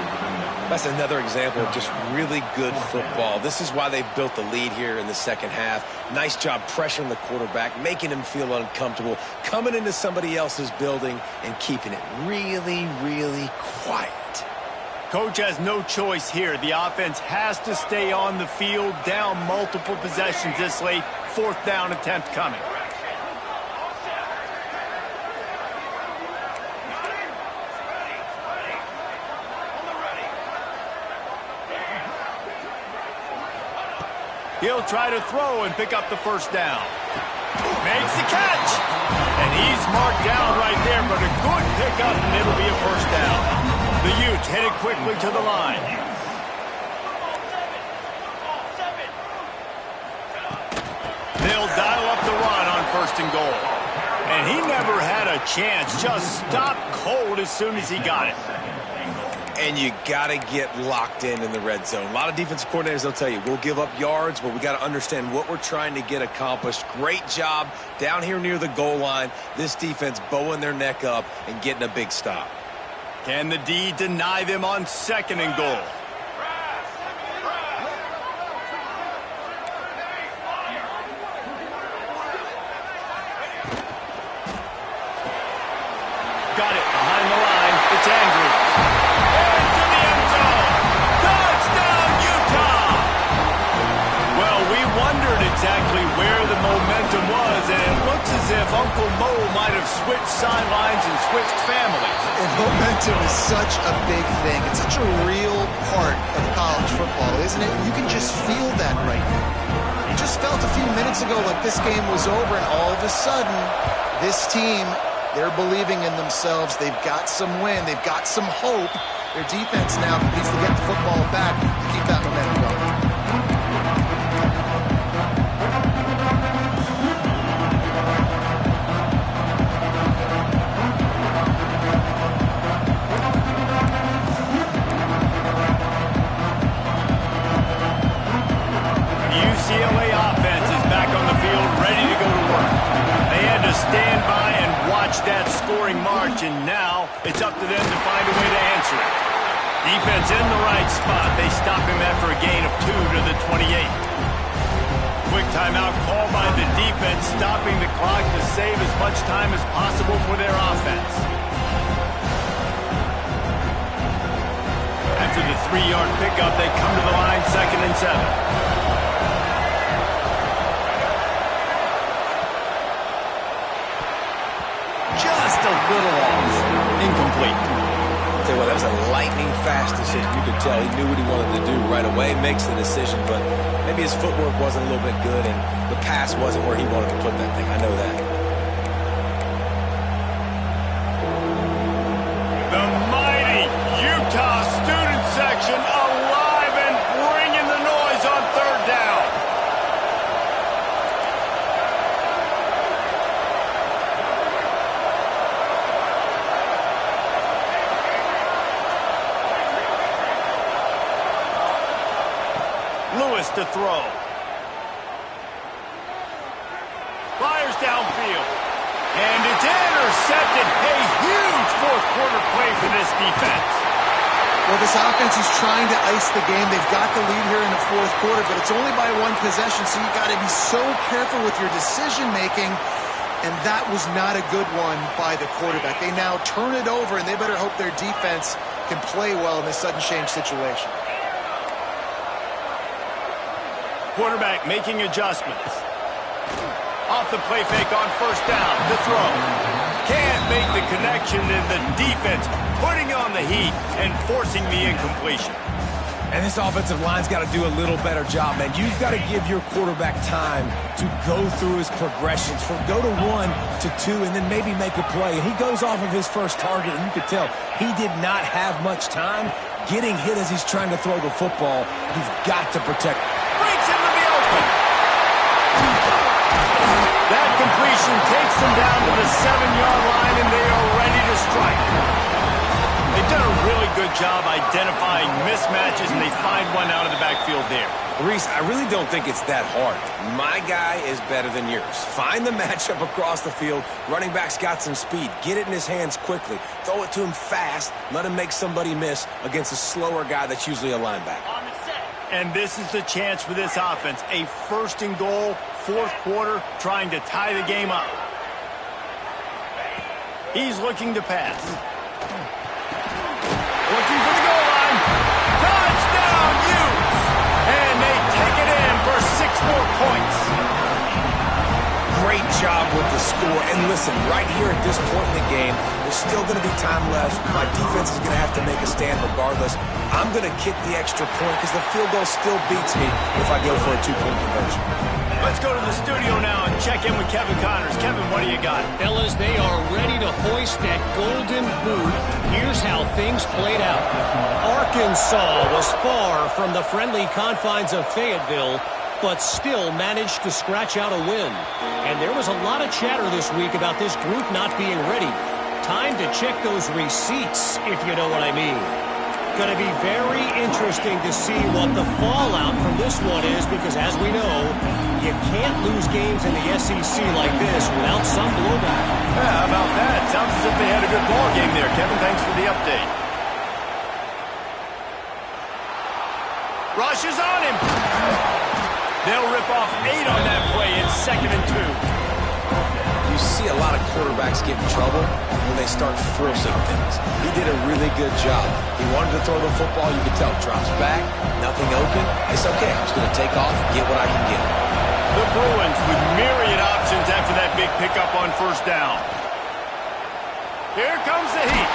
That's another example of just really good football. This is why they built the lead here in the second half. Nice job pressuring the quarterback, making him feel uncomfortable, coming into somebody else's building and keeping it really, really quiet. Coach has no choice here. The offense has to stay on the field, down multiple possessions this late. 4th down attempt coming. He'll try to throw and pick up the first down. Makes the catch. And he's marked down right there, but a good pickup, and it'll be a first down. The Utes headed quickly to the line. They'll dial up the run on 1st and goal. And he never had a chance. Just stopped cold as soon as he got it. And you got to get locked in the red zone. A lot of defensive coordinators, they'll tell you, we'll give up yards, but we got to understand what we're trying to get accomplished. Great job down here near the goal line. This defense bowing their neck up and getting a big stop. Can the D deny them on 2nd and goal? Got it behind the line. It's Andrews. Into the end zone. Touchdown, Utah! Well, we wondered exactly where the momentum was, and it looks as if Uncle Mo might have switched sidelines and switched families. And momentum is such a big thing. It's such a real part of college football, isn't it? You can just feel that right now. You just felt a few minutes ago like this game was over, and all of a sudden, this team, they're believing in themselves. They've got some win. They've got some hope. Their defense now needs to get the football back and keep that momentum going. UCLA offense is back on the field, ready to go to work. They had to stand by and watch that scoring march, and now it's up to them to find a way to answer it. Defense in the right spot. They stop him after a gain of 2 to the 28. Quick timeout call by the defense, stopping the clock to save as much time as possible for their offense. After the 3-yard pickup, they come to the line, 2nd and 7. Just a little off. Incomplete. I'll tell you what, that was a lightning-fast decision. You could tell he knew what he wanted to do right away, makes the decision, but maybe his footwork wasn't a little bit good, and the pass wasn't where he wanted to put that thing. I know that. The mighty Utah student section alive and bringing the noise on 3rd down. Lewis to throw. Fires downfield. And it's intercepted. A huge 4th quarter play for this defense. Well, this offense is trying to ice the game. They've got the lead here in the fourth quarter, but it's only by one possession, so you've got to be so careful with your decision-making, and that was not a good one by the quarterback. They now turn it over, and they better hope their defense can play well in this sudden change situation. Quarterback making adjustments. Off the play fake on first down. The throw. Can't make the connection, and the defense putting on the heat and forcing the incompletion. And this offensive line's got to do a little better job, man. You've got to give your quarterback time to go through his progressions, from go to 1 to 2, and then maybe make a play. And he goes off of his first target, and you could tell he did not have much time getting hit as he's trying to throw the football. You've got to protect. Breaks into the open. That completion takes them down to the 7-yard line, and they are ready to strike. They've done a really good job identifying mismatches, and they find one out of the backfield there. Reese, I really don't think it's that hard. My guy is better than yours. Find the matchup across the field. Running back's got some speed. Get it in his hands quickly. Throw it to him fast. Let him make somebody miss against a slower guy that's usually a linebacker. And this is the chance for this offense. A first and goal, fourth quarter, trying to tie the game up. He's looking to pass. Looking for the goal line. Touchdown, Utes! And they take it in for 6 more points. Great job with the score. And listen, right here at this point in the game, there's still going to be time left. My defense is going to have to make a stand regardless. I'm going to kick the extra point because the field goal still beats me if I go for a 2-point conversion. Let's go to the studio now and check in with Kevin Connors. Kevin, what do you got? Fellas, they are ready to hoist that golden boot. Here's how things played out. Arkansas was far from the friendly confines of Fayetteville, but still managed to scratch out a win. And there was a lot of chatter this week about this group not being ready. Time to check those receipts, if you know what I mean. Going to be very interesting to see what the fallout from this one is, because as we know, you can't lose games in the SEC like this without some blowback. Yeah, how about that? Sounds as if they had a good ball game there. Kevin, thanks for the update. Rush is on him. They'll rip off 8 on that play. It's 2nd and 2. You see a lot of quarterbacks get in trouble when they start forcing things. He did a really good job. He wanted to throw the football. You could tell. Drops back, nothing open. It's okay. I'm just going to take off, get what I can get. The Bruins with myriad options after that big pickup on first down. Here comes the heat.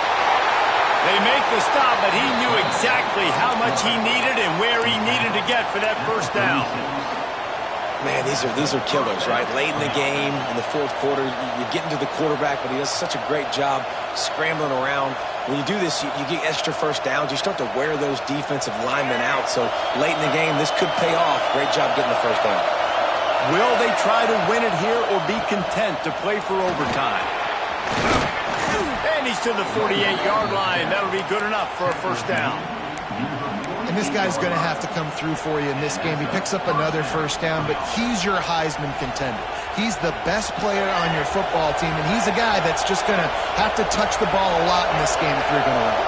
They make the stop, but he knew exactly how much he needed and where he needed to get for that first down. Man, these are killers, right? Late in the game, in the fourth quarter, you're getting to the quarterback, but he does such a great job scrambling around. When you do this, you get extra first downs. You start to wear those defensive linemen out. So late in the game, this could pay off. Great job getting the first down. Will they try to win it here or be content to play for overtime? And he's to the 48-yard line. That'll be good enough for a first down. And this guy's going to have to come through for you in this game. He picks up another first down, but he's your Heisman contender. He's the best player on your football team, and he's a guy that's just going to have to touch the ball a lot in this game if you're going to win.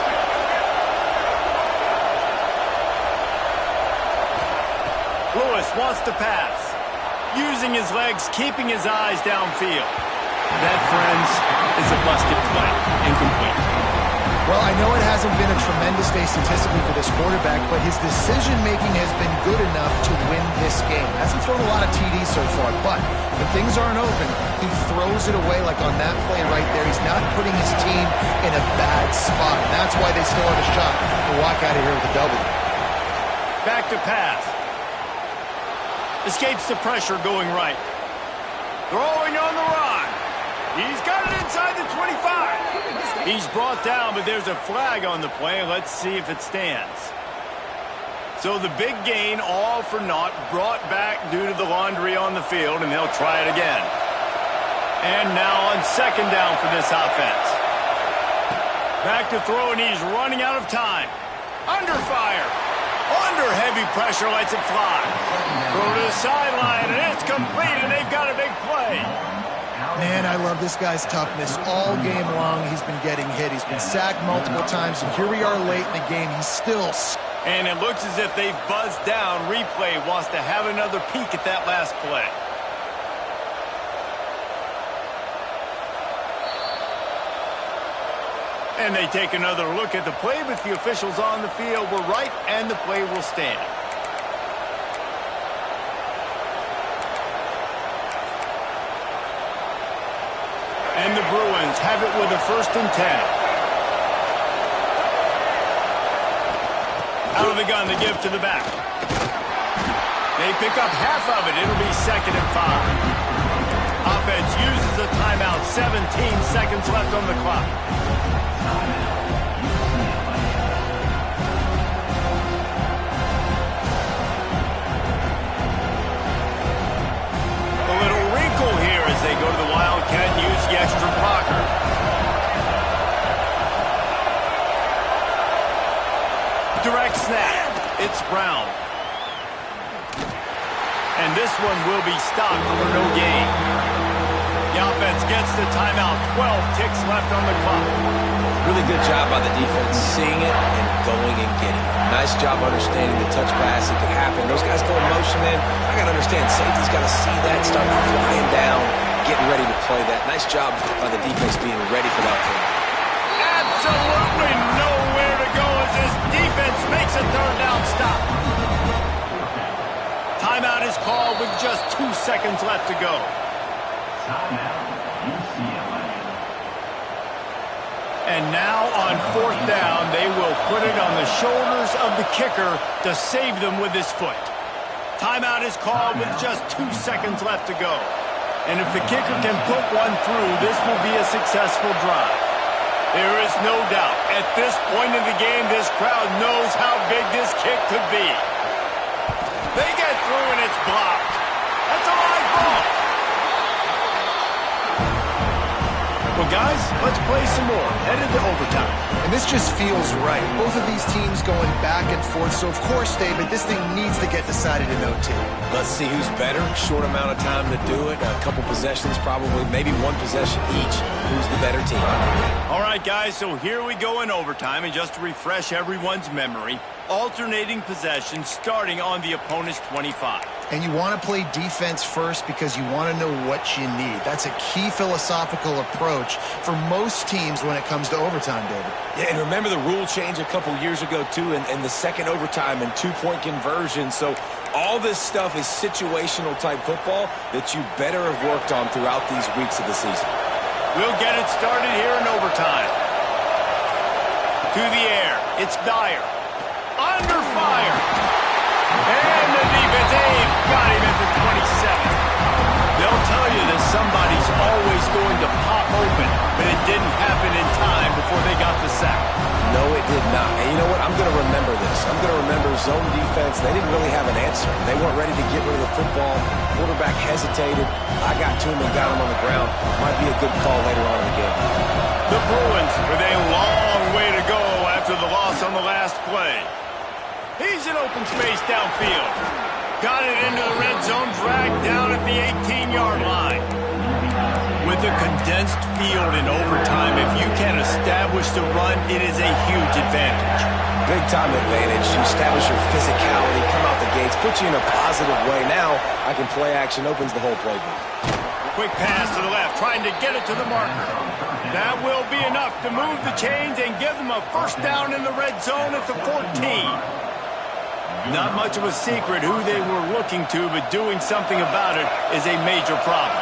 Lewis wants to pass. Using his legs, keeping his eyes downfield. That, friends, is a busted play. Incomplete. Well, I know it hasn't been a tremendous day statistically for this quarterback, but his decision-making has been good enough to win this game. Hasn't thrown a lot of TDs so far, but when things aren't open, he throws it away like on that play right there. He's not putting his team in a bad spot, and that's why they still have a shot to walk out of here with a W. Back to pass. Escapes the pressure going right. Throwing on the run. He's got it inside the 25. He's brought down, but there's a flag on the play. Let's see if it stands. So the big gain, all for naught, brought back due to the laundry on the field, and they'll try it again. And now on second down for this offense. Back to throw, and he's running out of time. Under fire. Under heavy pressure, lets it fly. Throw to the sideline, and it's complete, and they've got a big play. Man, I love this guy's toughness. All game long, he's been getting hit. He's been sacked multiple times, and here we are late in the game. He's still... And it looks as if they've buzzed down. Replay wants to have another peek at that last play. And they take another look at the play, but the officials on the field were right, and the play will stand. And the Bruins have it with a 1st and 10. Out of the gun, they give to the back. They pick up half of it. It'll be 2nd and 5. Offense uses a timeout. 17 seconds left on the clock. A little wrinkle here as they go to the Wildcat and use the extra blocker. Direct snap. It's Brown. And this one will be stopped for no gain. The offense gets the timeout. 12 ticks left on the clock. Really good job by the defense, seeing it and going and getting it. Nice job understanding the touch pass that could happen. Those guys go in motion, man. I got to understand, safety's got to see that, start flying down, getting ready to play that. Nice job by the defense being ready for that play. Absolutely nowhere to go as this defense makes a 3rd down stop. Timeout is called with just 2 seconds left to go. Timeout, UCLA. And now on 4th down, they will put it on the shoulders of the kicker to save them with his foot. Timeout is called with just 2 seconds left to go. And if the kicker can put one through, this will be a successful drive. There is no doubt, at this point in the game, this crowd knows how big this kick could be. They get through and it's blocked. That's a live ball. Well, guys, let's play some more. Headed to overtime. And this just feels right. Both of these teams going back and forth. So, of course, David, this thing needs to get decided in OT. Let's see who's better. Short amount of time to do it. A couple possessions, probably, maybe one possession each. Who's the better team? All right, guys, so here we go in overtime. And just to refresh everyone's memory, alternating possessions starting on the opponent's 25. And you want to play defense first because you want to know what you need. That's a key philosophical approach for most teams when it comes to overtime, David. Yeah, and remember the rule change a couple years ago, too, and the second overtime and 2-point conversion. So all this stuff is situational type football that you better have worked on throughout these weeks of the season. We'll get it started here in overtime. To the air. It's Dyer. Under fire. And the defense aid got him at the 27. They'll tell you that somebody's always going to pop open, but it didn't happen in time before they got the sack. No, it did not. And you know what? I'm going to remember this. I'm going to remember zone defense. They didn't really have an answer. They weren't ready to get rid of the football. Quarterback hesitated. I got to him and got him on the ground. Might be a good call later on in the game. The Bruins with a long way to go after the loss on the last play. He's in open space downfield. Got it into the red zone, dragged down at the 18-yard line. With a condensed field in overtime, if you can establish the run, it is a huge advantage. Big-time advantage. You establish your physicality, come out the gates, put you in a positive way. Now, I can play action, opens the whole playbook. Quick pass to the left, trying to get it to the marker. That will be enough to move the chains and give them a 1st down in the red zone at the 14. Not much of a secret who they were looking to, but doing something about it is a major problem.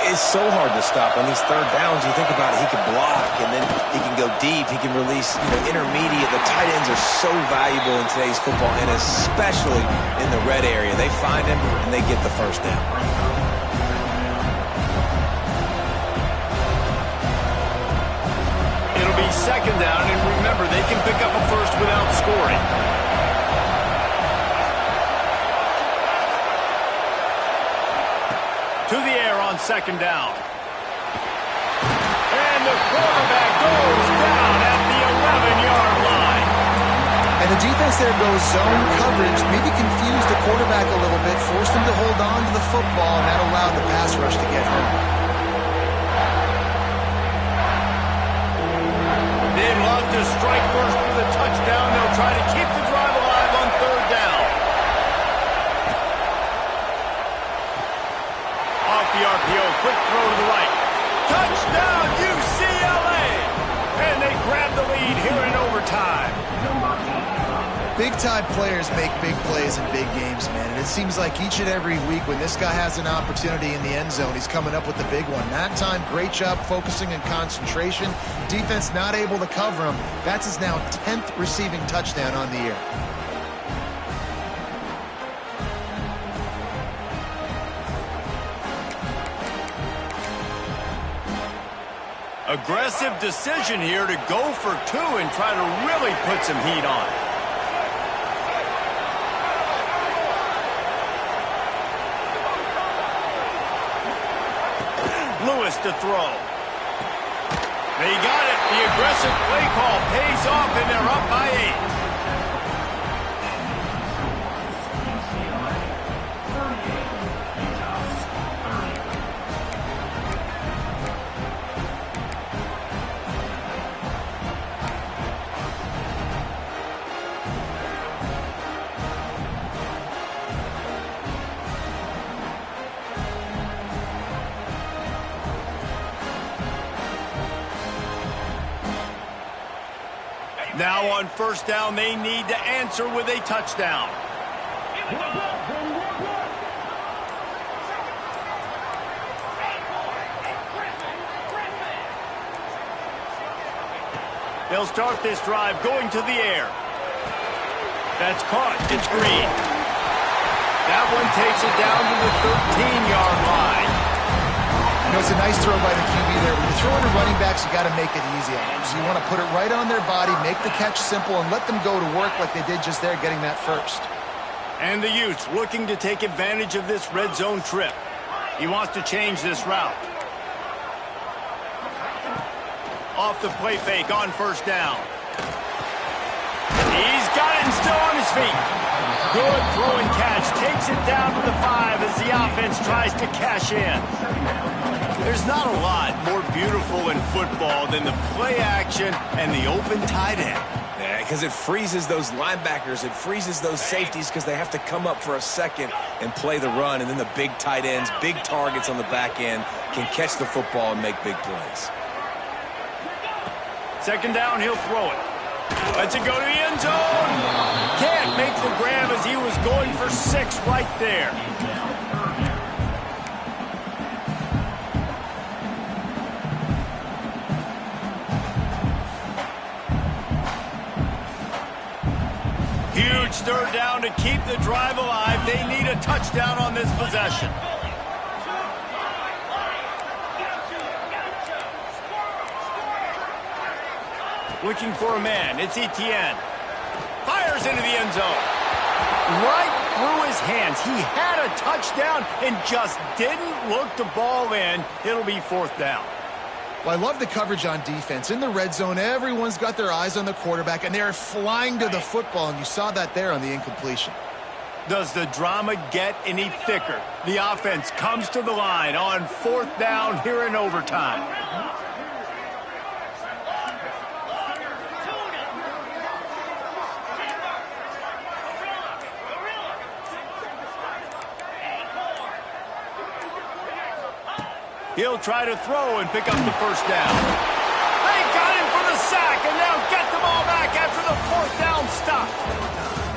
It's so hard to stop on these 3rd downs. You think about it, he can block, and then he can go deep. He can release, intermediate. The tight ends are so valuable in today's football, and especially in the red area. They find him, and they get the 1st down. It'll be 2nd down, and remember, they can pick up a 1st without scoring. To the air on 2nd down. And the quarterback goes down at the 11-yard line. And the defense there goes zone coverage, maybe confused the quarterback a little bit, forced him to hold on to the football, and that allowed the pass rush to get home. They'd love to strike first with a touchdown. They'll try to keep the drive alive on third down. Off the RPO, quick throw to the right. Touchdown, UCLA! And they grab the lead here in overtime. Big-time players make big plays in big games, man. And it seems like each and every week when this guy has an opportunity in the end zone, he's coming up with the big one. That time, great job focusing and concentration. Defense not able to cover him. That's his now 10th receiving touchdown on the year. Aggressive decision here to go for two and try to really put some heat on. Lewis to throw. They got it. The aggressive play call pays off, and they're up by 8. Now on first down, they need to answer with a touchdown. They'll start this drive going to the air. That's caught. It's Green. That one takes it down to the 13-yard line. You know, it's a nice throw by the QB there. When you're throwing to running backs, you got to make it easy on them. So you want to put it right on their body, make the catch simple, and let them go to work like they did just there, getting that first. And the Utes looking to take advantage of this red zone trip. He wants to change this route. Off the play fake on first down. He's got it and still on his feet. Good throw and catch. Takes it down to the 5 as the offense tries to cash in. There's not a lot more beautiful in football than the play action and the open tight end. Yeah, because it freezes those linebackers. It freezes those safeties because they have to come up for a second and play the run. And then the big tight ends, big targets on the back end can catch the football and make big plays. Second down, he'll throw it. Lets it go to the end zone. Can't make the grab as he was going for 6 right there. Huge third down to keep the drive alive. They need a touchdown on this possession. Looking for a man. It's Etienne. Fires into the end zone. Right through his hands. He had a touchdown and just didn't look the ball in. It'll be 4th down. Well, I love the coverage on defense. In the red zone, everyone's got their eyes on the quarterback, and they're flying to the football, and you saw that there on the incompletion. Does the drama get any thicker? The offense comes to the line on 4th down here in overtime. He'll try to throw and pick up the first down. They got him for the sack, and now get the ball back after the 4th down stop.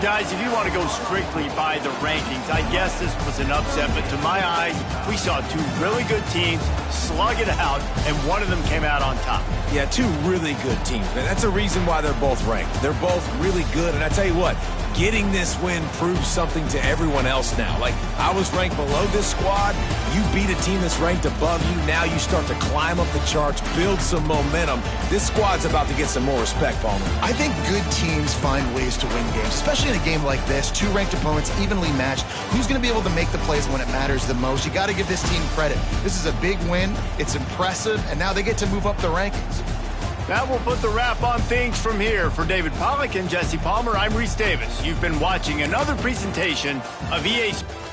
Guys, if you want to go strictly by the rankings, I guess this was an upset, but to my eyes, we saw 2 really good teams slug it out, and one of them came out on top. Yeah, 2 really good teams. Man, that's a reason why they're both ranked. They're both really good, and I tell you what, getting this win proves something to everyone else now. Like, I was ranked below this squad. You beat a team that's ranked above you. Now you start to climb up the charts, build some momentum. This squad's about to get some more respect, Palmer. I think good teams find ways to win games, especially in a game like this. 2 ranked opponents evenly matched. Who's going to be able to make the plays when it matters the most? You got to give this team credit. This is a big win. It's impressive, and now they get to move up the rankings. That will put the wrap on things from here. For David Pollack and Jesse Palmer, I'm Reese Davis. You've been watching another presentation of EA Sports.